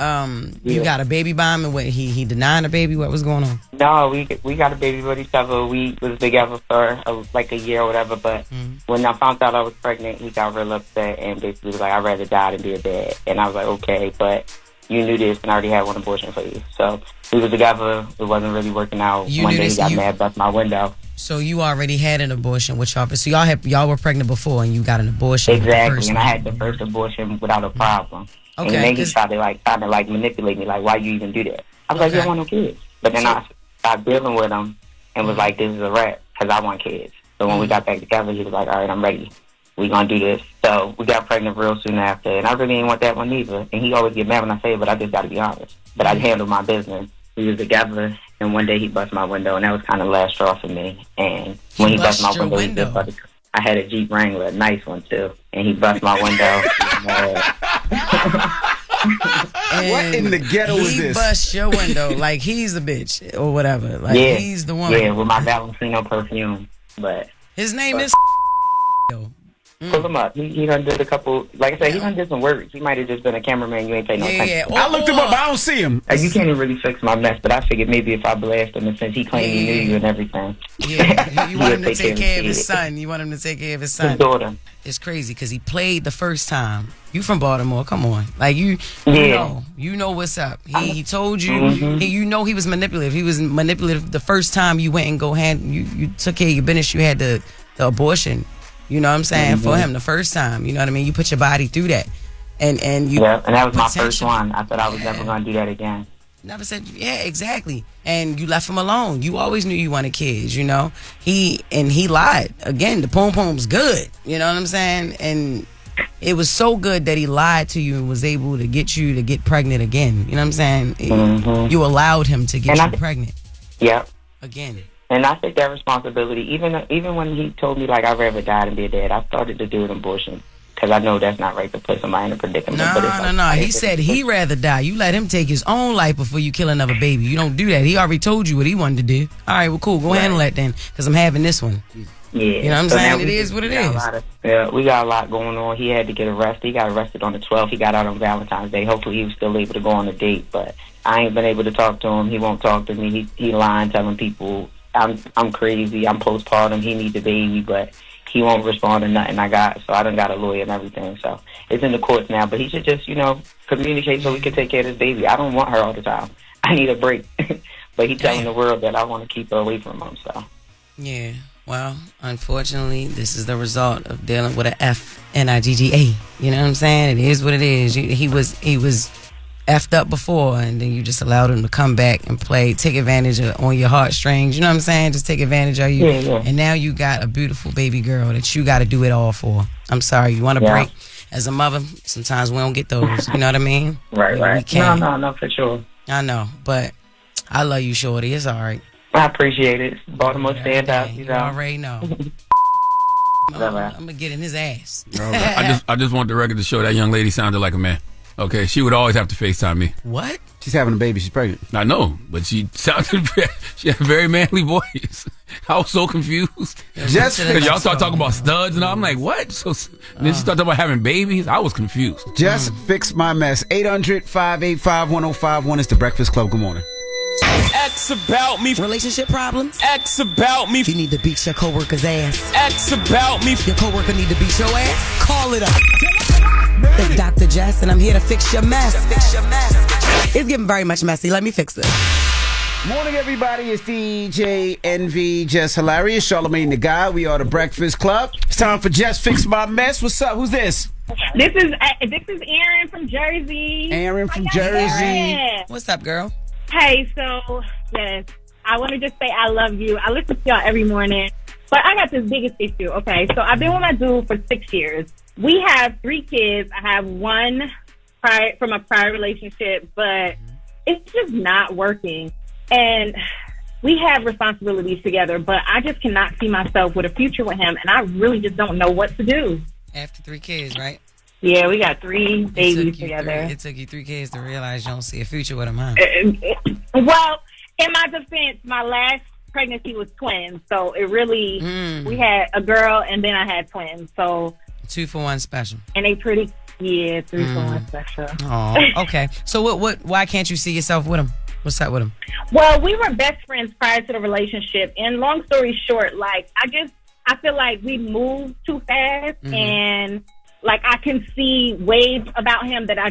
you got a baby by him, and what he denying a baby? What was going on? No, we got a baby with each other. We was together for like a year or whatever. But when I found out I was pregnant, he got real upset and basically was like, "I'd rather die than be a dad." And I was like, "Okay, but you knew this, and I already had one abortion for you." So we was together. It wasn't really working out. One day he got mad, bust my window. So you already had an abortion with y'all. So y'all were pregnant before, and you got an abortion. Exactly, and I had the first abortion without a problem. Okay, and then he tried to manipulate me, like, why you even do that? I was like, you don't want no kids. But then I started dealing with him and was like, this is a wrap, because I want kids. So when we got back together, he was like, all right, I'm ready. We gonna do this. So we got pregnant real soon after, and I really didn't want that one either. And he always get mad when I say it, but I just got to be honest. But I handled my business. We was together, and one day he bust my window, and that was kind of the last straw for me. And when he bust my window, I had a Jeep Wrangler, a nice one too, and he bust my window. What in the ghetto is this? He bust your window like he's a bitch or whatever. Like he's the one. Yeah, with my Valentino perfume. But his name is. Pull him up. He done did a couple. Like I said, he done did some work. He might have just been a cameraman. You ain't pay no attention. I looked him up. I don't see him. You can't even really fix my mess. But I figured maybe if I blast him, and since he claimed he knew you and everything. Yeah, you want him to take care of his son. You want him to take care of his son. His daughter. It's crazy because he played the first time. You from Baltimore? Come on, like you know what's up. He told you. You know he was manipulative. He was manipulative the first time you went and you took care of your business. You had the abortion. You know what I'm saying? For him the first time. You know what I mean? You put your body through that. And you and that was my first one. I thought I was never gonna do that again. Never said exactly. And you left him alone. You always knew you wanted kids, you know? He lied. Again, the poom's good. You know what I'm saying? And it was so good that he lied to you and was able to get you to get pregnant again. You know what I'm saying? You allowed him to get you pregnant. Yep. Again. And I take that responsibility. Even when he told me, like, I'd rather die than be a dad, I started to do an abortion. Because I know that's not right to put somebody in a predicament. No. He said he'd rather die. You let him take his own life before you kill another baby. You don't do that. He already told you what he wanted to do. All right, well, cool. Go handle that then, because I'm having this one. Yeah. You know what I'm saying? It is what it is. We got a lot going on. He had to get arrested. He got arrested on the 12th. He got out on Valentine's Day. Hopefully he was still able to go on a date, but I ain't been able to talk to him. He won't talk to me. He lying, telling people I'm crazy. I'm postpartum. He needs a baby, but he won't respond to nothing I got. So I done got a lawyer and everything. So it's in the courts now, but he should just, communicate so we can take care of this baby. I don't want her all the time. I need a break. But he's telling the world that I want to keep her away from him, so. Yeah. Well, unfortunately, this is the result of dealing with a FNIGGA. You know what I'm saying? It is what it is. He was effed up before, and then you just allowed him to come back and take advantage on your heartstrings. You know what I'm saying? Just take advantage of you. Yeah. And now you got a beautiful baby girl that you got to do it all for. I'm sorry. You want a break? As a mother, sometimes we don't get those. You know what I mean? Right. We can't. No, for sure. I know, but I love you, shorty. It's all right. I appreciate it. Baltimore stand up. You already know. I'm gonna get in his ass. I just want the record to show that young lady sounded like a man. Okay, she would always have to FaceTime me. What? She's having a baby. She's pregnant. I know, but she had a very manly voice. I was so confused. Just because y'all start talking about studs and all. I'm like, what? So then she started talking about having babies. I was confused. Jess Fix My Mess. 800-585-1051 is the Breakfast Club. Good morning. X about me. Relationship problems? X about me. You need to beat your coworker's ass. X about me. Your coworker need to beat your ass? Call it up. It's Dr. Jess, and I'm here to fix your mess. It's getting very much messy. Let me fix it. Morning, everybody. It's DJ NV, Jess Hilarious, Charlamagne the Guy. We are the Breakfast Club. It's time for Jess Fix My Mess. What's up? Who's this? This is Aaron from Jersey. Aaron from Jersey. What's up, girl? Hey, so, yes, I want to just say I love you. I listen to y'all every morning, but I got this biggest issue, okay? So I've been with my dude for 6 years. We have 3 kids. I have one from a prior relationship, but it's just not working. And we have responsibilities together, but I just cannot see myself with a future with him, and I really just don't know what to do. After 3 kids, right? Yeah, we got 3 babies together. It took you 3 kids to realize you don't see a future with them, huh? Well, in my defense, my last pregnancy was twins, so it really, we had a girl and then I had twins, so. 2 for 1 special. And they pretty, 3 for 1 special. Oh, okay. So why can't you see yourself with them? What's up with them? Well, we were best friends prior to the relationship, and long story short, I feel like we moved too fast, and I can see ways about him that I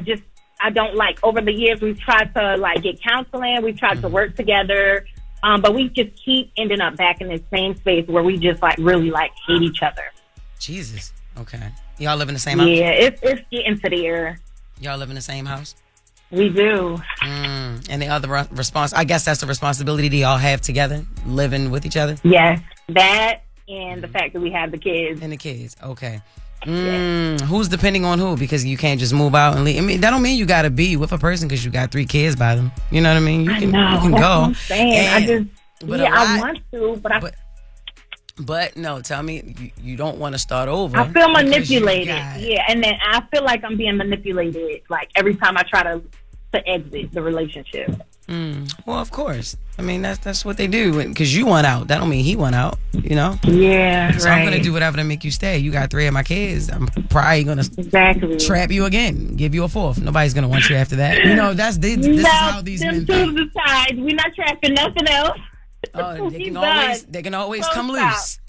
don't like. Over the years, we've tried to get counseling. We've tried to work together. But we just keep ending up back in the same space where we just really hate each other. Jesus. Okay. Y'all live in the same house? Yeah, it's getting to there. Y'all live in the same house? We do. And the other response, I guess that's the responsibility that y'all have together, living with each other? Yes. That and the fact that we have the kids. And the kids. Okay. Who's depending on who? Because you can't just move out and leave. I mean, that don't mean you got to be with a person because you got 3 kids by them. You know what I mean? You can go. What I'm saying. I want to, but no, tell me, you don't want to start over. I feel manipulated. Yeah, and then I feel like I'm being manipulated. Every time I try to exit the relationship. Well, of course. I mean, that's what they do. Because you want out. That don't mean he want out, you know? Yeah, so I'm going to do whatever to make you stay. You got 3 of my kids. I'm probably going to trap you again. Give you a 4th. Nobody's going to want you after that. You know, this is how these men think. We're not trapping nothing else. Oh, they can always come loose.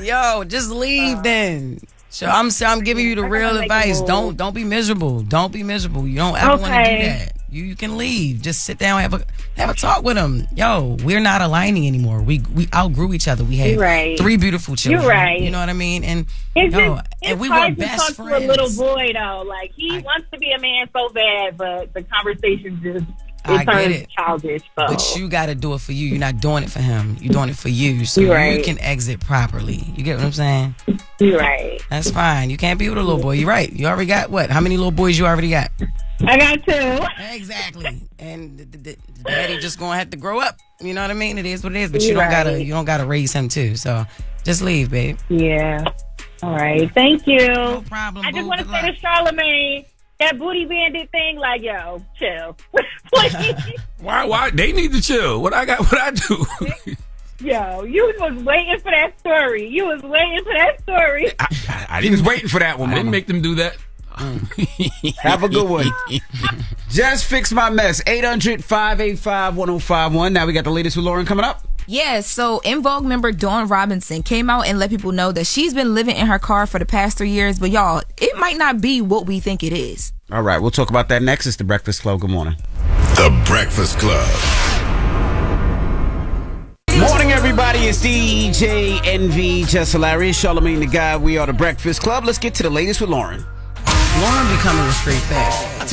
Yo, just leave then. So I'm giving you the real advice. Don't be miserable. Don't be miserable. You don't ever want to do that. You can leave. Just sit down, have a talk with them. Yo, we're not aligning anymore. We outgrew each other. We had 3 beautiful children. You're right. You know what I mean? And it's we hard were to best talk friends. to a little boy though. He wants to be a man so bad, but the conversation just turns childish. So. But you got to do it for you. You're not doing it for him. You're doing it for you, so you can exit properly. You get what I'm saying? You're right. That's fine. You can't be with a little boy. You're right. You already got what? How many little boys you already got? I got 2. Exactly. And the daddy just gonna have to grow up. You know what I mean? It is what it is. But you don't gotta raise him too. So just leave, babe. Yeah. All right. Thank you. No problem. I just want to say to Charlamagne, that booty bandit thing, yo, chill. Why? They need to chill. What I do? Yo, you was waiting for that story. I was waiting for that one, I Mama. didn't make them do that. Have a good one. Jess Fix My Mess. 800-585-1051. Now we got the latest with Loren coming up. Yeah, so En Vogue member Dawn Robinson came out and let people know that she's been living in her car for the past 3 years, but y'all, it might not be what we think it is. All right, we'll talk about that next. It's The Breakfast Club. Good morning. The Breakfast Club. Morning, everybody. It's DJ NV, Jess Hilarious, Charlamagne the Guy. We are The Breakfast Club. Let's get to the latest with Loren. Loren becoming a straight fact.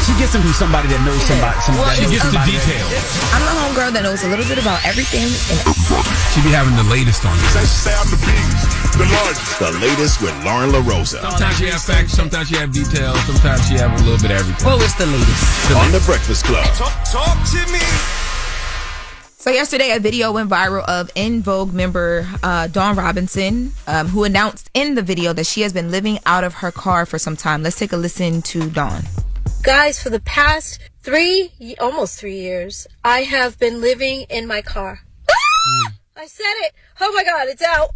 She gets them from somebody that knows somebody. She gets the details. I'm a homegirl that knows a little bit about everything. She be having the latest on this. The latest with Lauren LaRosa. Sometimes she have facts, sometimes she have details, sometimes she have a little bit of everything. Well, it's the latest. On The Breakfast Club. Talk to me. So yesterday, a video went viral of En Vogue member Dawn Robinson, who announced in the video that she has been living out of her car for some time. Let's take a listen to Dawn. Guys, for the past almost 3 years, I have been living in my car. I said it. Oh my God, it's out.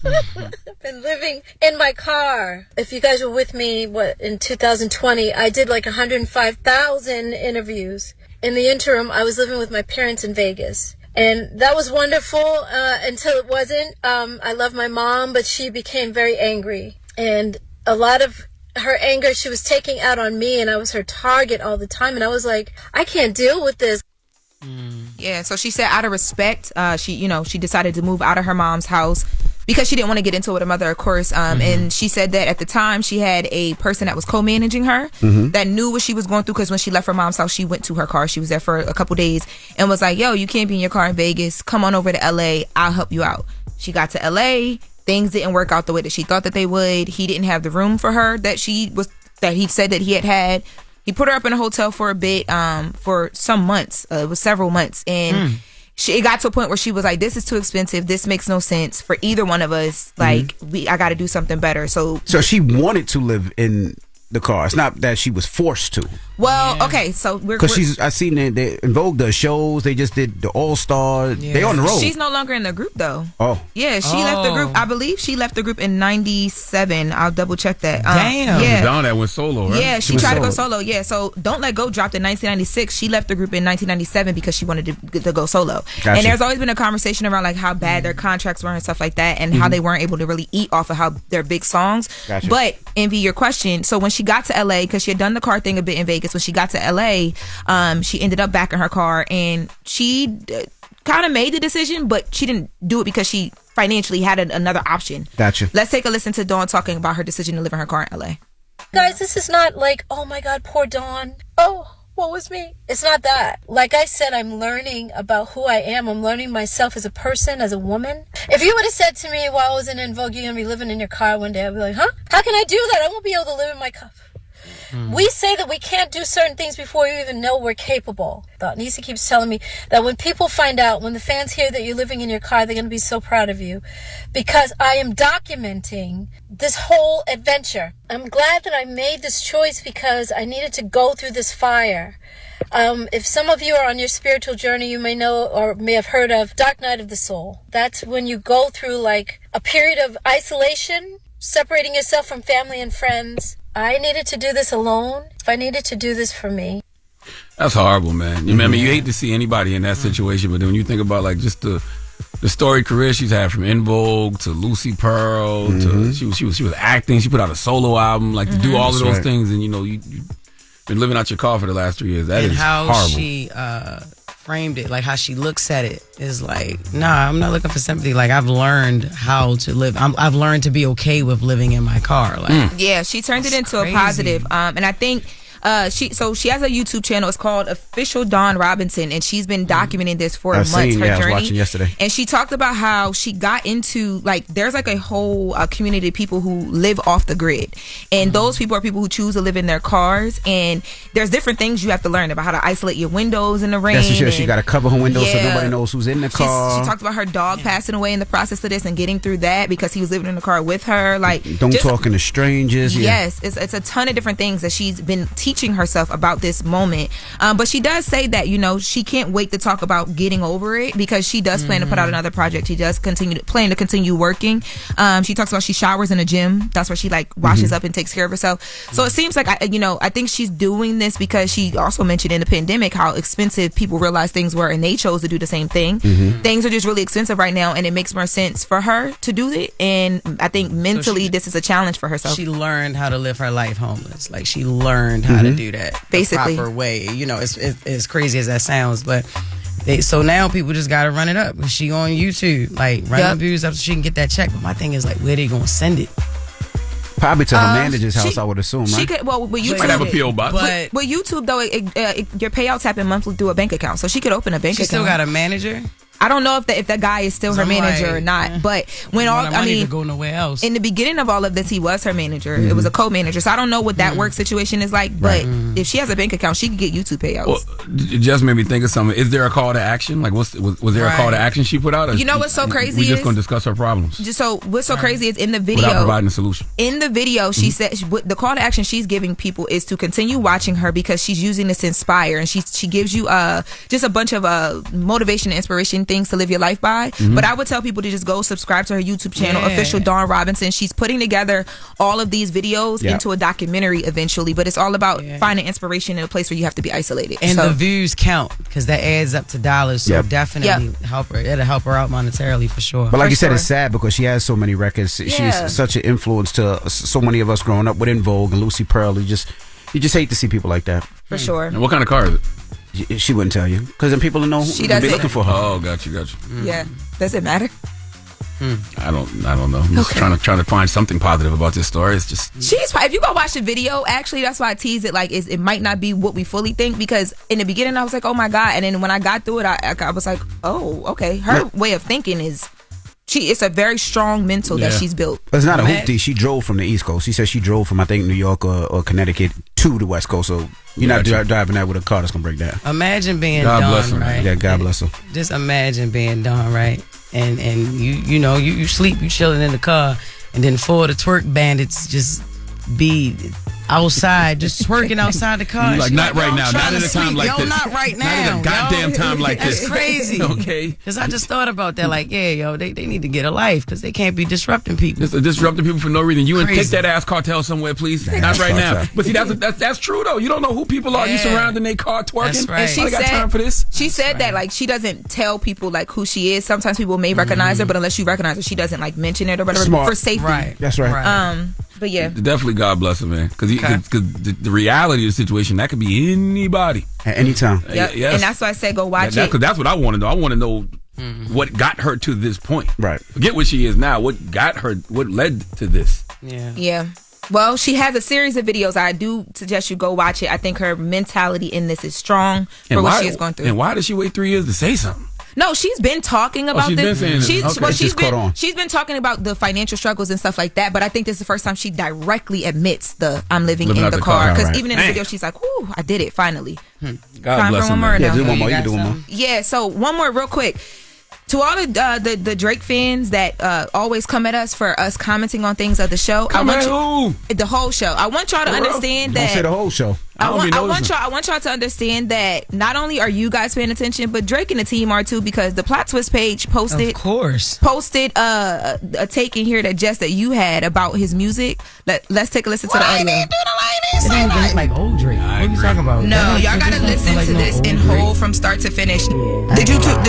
I've been living in my car. If you guys were with me, in 2020, I did like 105,000 interviews. In the interim, I was living with my parents in Vegas. And that was wonderful until it wasn't. I love my mom, but she became very angry. And a lot of her anger she was taking out on me, and I was her target all the time. And I was like, I can't deal with this. Yeah, so she said out of respect, she decided to move out of her mom's house because she didn't want to get into it with her mother, of course. And she said that at the time she had a person that was co-managing her that knew what she was going through, because when she left her mom's house, she went to her car. She was there for a couple days and was like, yo, you can't be in your car in Vegas. Come on over to LA. I'll help you out. She got to LA. Things didn't work out the way that she thought that they would. He didn't have the room for her that he said that he had. He put her up in a hotel for a bit, for some months. It was several months. And it got to a point where she was like, this is too expensive. This makes no sense for either one of us. Like, I got to do something better. So she wanted to live in the car. It's not that she was forced to. Well, okay, so because I seen they En Vogue does shows. They just did the All Star. Yeah. They on the road. She's no longer in the group though. Oh, yeah, she left the group. I believe she left the group in '97. I'll double check that. Damn, yeah, Dawn that went solo, right? Yeah, she tried to go solo. Yeah, so Don't Let Go dropped in 1996. She left the group in 1997 because she wanted to go solo. Gotcha. And there's always been a conversation around like how bad their contracts were and stuff like that, and how they weren't able to really eat off of how their big songs. Gotcha. But Envy, your question. So when she got to LA, because she had done the car thing a bit in Vegas, when she got to LA. She ended up back in her car, and she kind of made the decision, but she didn't do it because she financially had another option. Gotcha. Let's take a listen to Dawn talking about her decision to live in her car in LA. Guys, this is not like, oh my God, poor Dawn. Oh, what was me? It's not that. Like I said, I'm learning about who I am. I'm learning myself as a person, as a woman. If you would have said to me while I was in En Vogue, you're going to be living in your car one day, I'd be like, huh? How can I do that? I won't be able to live in my car. We say that we can't do certain things before you even know we're capable. Nisa keeps telling me that when people find out, when the fans hear that you're living in your car, they're going to be so proud of you, because I am documenting this whole adventure. I'm glad that I made this choice because I needed to go through this fire. If some of you are on your spiritual journey, you may know or may have heard of Dark Night of the Soul. That's when you go through like a period of isolation, separating yourself from family and friends. I needed to do this alone. If I needed to do this for me. That's horrible, man. I mean, you hate to see anybody in that situation, but then when you think about like just the storied career she's had, from En Vogue to Lucy Pearl to she was acting. She put out a solo album, like to do all of those things, and you've been living out your car for the last 3 years. That is horrible. How she framed it, like how she looks at it, is like, nah, I'm not looking for sympathy. Like, I've learned how to live. I've learned to be okay with living in my car. Like, yeah, she turned it into a positive. And I think she has a YouTube channel. It's called Official Dawn Robinson, and she's been documenting this for months. Her journey. I was watching yesterday, and she talked about how she got into there's like a whole community of people who live off the grid, and those people are people who choose to live in their cars. And there's different things you have to learn about how to isolate your windows in the rain. She got to cover her windows so nobody knows who's in the car. She talked about her dog passing away in the process of this and getting through that because he was living in the car with her. Like, don't talk to strangers. Yes, it's a ton of different things that she's been teaching teaching herself about this moment. But she does say that, you know, she can't wait to talk about getting over it because she does plan to put out another project. She does plan to continue working. She talks about she showers in a gym. That's where she like washes up and takes care of herself. So it seems like, I think she's doing this because she also mentioned in the pandemic how expensive people realized things were, and they chose to do the same thing. Things are just really expensive right now, and it makes more sense for her to do it. And I think mentally this is a challenge for herself. She learned how to live her life homeless. Like she learned how to do that basically the proper way. You know, it's as crazy as that sounds, but so now people just gotta run it up. She on YouTube, like run the views up so she can get that check. But my thing is like, where they gonna send it? Probably to her manager's house, I would assume, right? She could, with YouTube, might have a P.O. box. But with YouTube, though, your payouts happen monthly through a bank account, so she could open a bank account. She still got a manager? I don't know if that guy is still her manager or not, but when go nowhere else. In the beginning of all of this, he was her manager. It was a co-manager, so I don't know what that work situation is like. But if she has a bank account, she can get YouTube payouts. Well, it just made me think of something. Is there a call to action? Like, was there a call to action she put out? You know what's so crazy? We just gonna discuss her problems. So what's so crazy is in the video, without providing a solution. In the video, she said the call to action she's giving people is to continue watching her because she's using this to inspire, and she gives you just a bunch of motivation and inspiration things to live your life by. But I would tell people to just go subscribe to her YouTube channel, Official Dawn Robinson. She's putting together all of these videos into a documentary eventually, but it's all about finding inspiration in a place where you have to be isolated. And the views count because that adds up to dollars. So definitely help her. It'll help her out monetarily for sure. But like you said, it's sad because she has so many records. She's such an influence to so many of us growing up with En Vogue and Lucy Pearl. You just hate to see people like that. For sure. And what kind of car is it? She wouldn't tell you because then people will know who be looking for her. Oh, got you. Yeah. Does it matter? I don't know. I'm just trying to find something positive about this story. It's just if you go watch the video, actually that's why I tease it. Like it might not be what we fully think, because in the beginning I was like, oh my God, and then when I got through it, I was like, oh, okay. Her way of thinking is it's a very strong mental that she's built. But it's not a hoopty. She drove from the East Coast. She said she drove from, I think, New York or Connecticut to the West Coast. So you're not driving that with a car that's going to break down. Imagine being God Dawn, bless her. right? Yeah, God bless her. Just imagine being Dawn, right? And you sleep, you chilling in the car, and then 4 of the twerk bandits just be outside, just twerking outside the car. Like, not right now. Not at a time like this. Not right now. Not at a goddamn time like this. That's crazy. Okay. Because I just thought about that. Like, they need to get a life because they can't be disrupting people. Disrupting people for no reason. You and take that ass cartel somewhere, please. Not right now. But see, that's true though. You don't know who people are. You surrounding their car twerking. That's right. And she got time for this. She said that like she doesn't tell people like who she is. Sometimes people may recognize her, but unless you recognize her, she doesn't like mention it or whatever for safety. Right. That's right. But yeah, definitely God bless her, man. Because the reality of the situation, that could be anybody at any time. Yep. Yes. And that's why I said go watch it. Because that's what I want to know. I want to know what got her to this point. Right. Forget what she is now. What got her? What led to this? Yeah. Well, she has a series of videos. I do suggest you go watch it. I think her mentality in this is strong for what she is going through. And why did she wait 3 years to say something? No, she's been talking about this. She's been talking about the financial struggles and stuff like that. But I think this is the first time she directly admits I'm living in the car. Because even in the video, she's like, "Ooh, I did it finally." God bless her. Do one more. You can do one more. Yeah. So one more, real quick. To all the Drake fans that always come at us for us commenting on things of the show, the whole show. I want y'all to understand that. Don't say the whole show. I want y'all to understand that not only are you guys paying attention, but Drake and the team are too, because the Plot Twist page posted a take in here that you had about his music. Let's take a listen to the audio. It's like old Drake. What are you talking about? No, y'all gotta listen to this in whole from start to finish. Did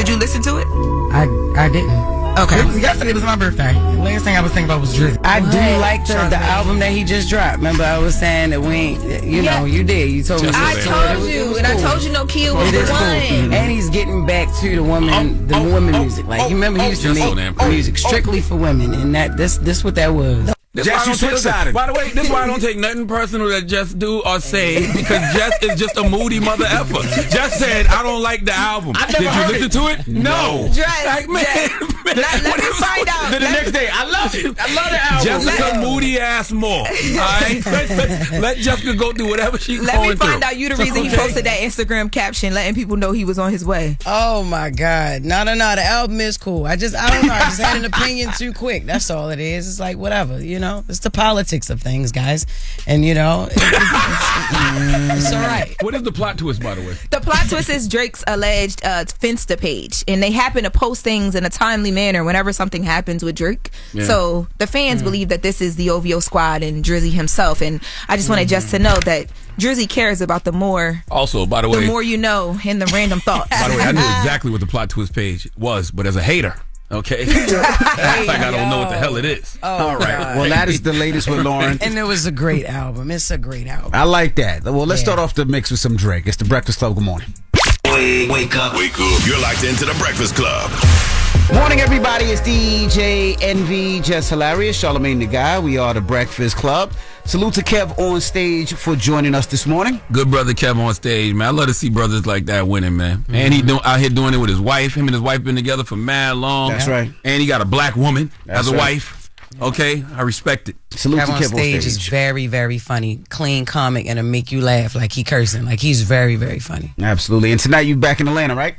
you listen to it? I didn't. Okay. Yesterday was my birthday. The last thing I was thinking about was Drizzy. I do like the album that he just dropped. Remember, I was saying that we ain't, you did. You told me. I told you, and I told you Nokia was the one. And he's getting back to the women, women music. Like, remember, he used to make music strictly for women, and this what that was. Jess, you switch-sided. By the way, this is why I don't take nothing personal that Jess do or say, because Jess is just a moody mother effer. Jess said, I don't like the album. Did you listen to it? No. Like, man, let me find out. Then the next day, I love it. I love the album. Jess is a moody ass more. All right? Let Jessica go through whatever she's going through. Let me find out you the reason he posted that Instagram caption, letting people know he was on his way. Oh my God. No. The album is cool. I don't know. I just had an opinion too quick. That's all it is. It's like, whatever, it's the politics of things, guys. And, it's all right. What is the plot twist, by the way? The plot twist is Drake's alleged Finsta page. And they happen to post things in a timely manner whenever something happens with Drake. Yeah. So the fans believe that this is the OVO squad and Drizzy himself. And I just wanted Jess to know that Drizzy cares about the more. Also, by the way, the more you know in the random thoughts. By the way, I knew exactly what the plot twist page was, but as a hater, okay, I don't know what the hell it is. All right. God. Well, that is the latest with Loren. And it was a great album. It's a great album. I like that. Well, let's start off the mix with some Drake. It's the Breakfast Club. Good morning. Wake up. You're locked into the Breakfast Club. Morning, everybody. It's DJ Envy, Jess Hilarious, Charlamagne the Guy. We are the Breakfast Club. Salute to Kev on stage for joining us this morning. Good brother Kev on stage, man. I love to see brothers like that winning, man. Mm-hmm. And he out here doing it with his wife. Him and his wife been together for mad long. That's right. And he got a black woman as a wife. Okay, I respect it. Salute to Kev on stage is very, very funny. Clean comic, and it'll make you laugh like he cursing. Like, he's very, very funny. Absolutely. And tonight you back in Atlanta, right?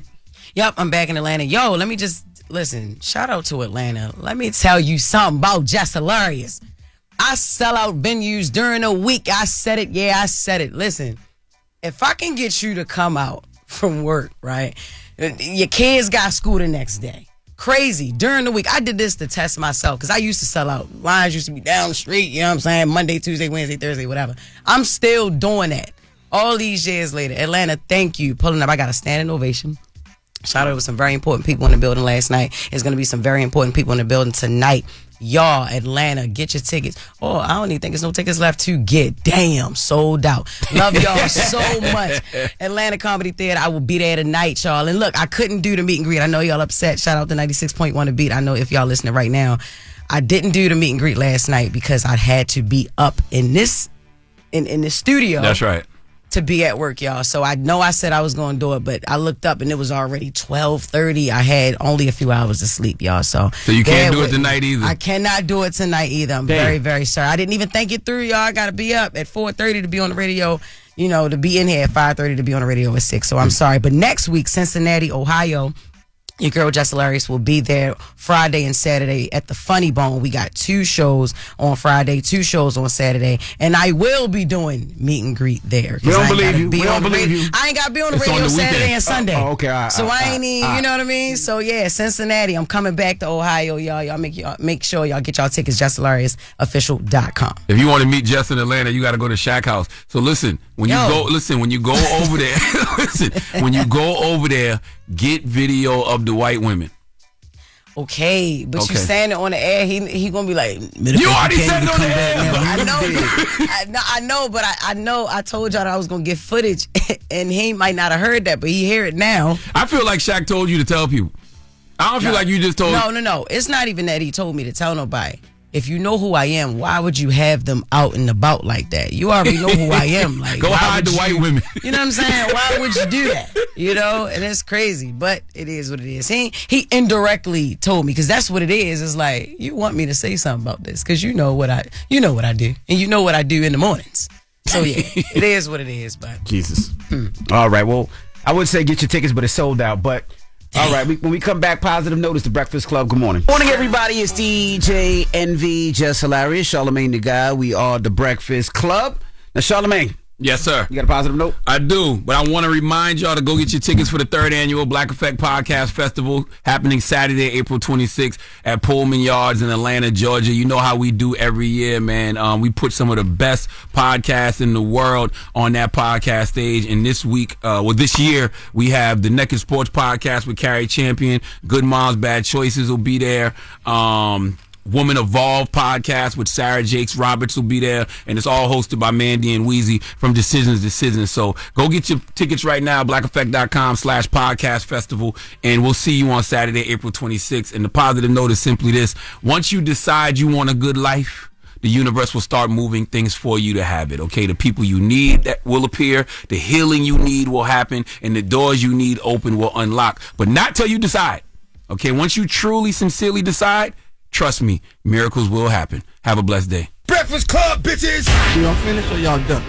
Yep, I'm back in Atlanta. Yo, let me just listen. Shout out to Atlanta. Let me tell you something about Jess Hilarious. I sell out venues during the week. I said it. Yeah, I said it. Listen, if I can get you to come out from work, right? Your kids got school the next day. Crazy. During the week. I did this to test myself because I used to sell out. Lines used to be down the street, you know what I'm saying? Monday, Tuesday, Wednesday, Thursday, whatever. I'm still doing that. All these years later. Atlanta, thank you. Pulling up. I got a standing ovation. Shout out to some very important people in the building last night. There's going to be some very important people in the building tonight. Y'all, Atlanta, get your tickets. Oh, I don't even think there's no tickets left to get. Damn, sold out. Love y'all so much. Atlanta Comedy Theater, I will be there tonight, y'all. And look, I couldn't do the meet and greet. I know y'all upset. Shout out to 96.1 The Beat. I know if y'all listening right now, I didn't do the meet and greet last night because I had to be up in this in the studio. That's right. To be at work, y'all. So I know I said I was going to do it, but I looked up and it was already 12:30. I had only a few hours of sleep, y'all. So you can't do it tonight either. I cannot do it tonight either. I'm very, very sorry. I didn't even think it through, y'all. I got to be up at 4:30 to be on the radio, to be in here at 5:30 to be on the radio at 6. So I'm sorry. But next week, Cincinnati, Ohio, your girl Jess Hilarious will be there Friday and Saturday at the Funny Bone. We got 2 shows on Friday, 2 shows on Saturday, and I will be doing meet and greet there. We don't believe you. I ain't got to be on the radio Saturday and Sunday. Okay. So I ain't even, you know what I mean? So yeah, Cincinnati, I'm coming back to Ohio, y'all. Y'all make sure y'all get y'all tickets, JessHilariousOfficial.com. If you want to meet Jess in Atlanta, you got to go to Shack House. So listen, when you go over there, when you go over there, get video of the white women. Okay, but you saying it on the air, he gonna be like, you already said it on the air. I know, but I told y'all that I was gonna get footage, and he might not have heard that, but he hear it now. I feel like Shaq told you to tell people. I don't feel like you just told. No. It's not even that he told me to tell nobody. If you know who I am, why would you have them out and about like that? You already know who I am. Like, go hide the white women. You know what I'm saying? Why would you do that? And it's crazy, but it is what it is. He indirectly told me, because that's what it is. It's like, you want me to say something about this because you know what I do, and you know what I do in the mornings. So yeah, it is what it is. But Jesus. All right. Well, I would say get your tickets, but it's sold out. But all right, when we come back, positive notice, the Breakfast Club. Good morning. Morning, everybody. It's DJ Envy, Jess Hilarious, Charlamagne the Guy. We are the Breakfast Club. Now, Charlamagne. Yes, sir. You got a positive note? I do, but I want to remind y'all to go get your tickets for the 3rd annual Black Effect Podcast Festival happening Saturday, April 26th at Pullman Yards in Atlanta, Georgia. You know how we do every year, man. We put some of the best podcasts in the world on that podcast stage. And this year, we have the Naked Sports Podcast with Carrie Champion. Good Moms, Bad Choices will be there. Woman Evolve podcast with Sarah Jakes Roberts will be there, and it's all hosted by Mandy and Weezy from Decisions. So go get your tickets right now, blackeffect.com/podcast festival, and we'll see you on Saturday, April 26th. And the positive note is simply this: once you decide you want a good life, the universe will start moving things for you to have it, okay? The people you need that will appear, the healing you need will happen, and the doors you need open will unlock, but not till you decide, okay? Once you truly, sincerely decide, trust me, miracles will happen. Have a blessed day. Breakfast Club, bitches! Y'all finished or y'all done?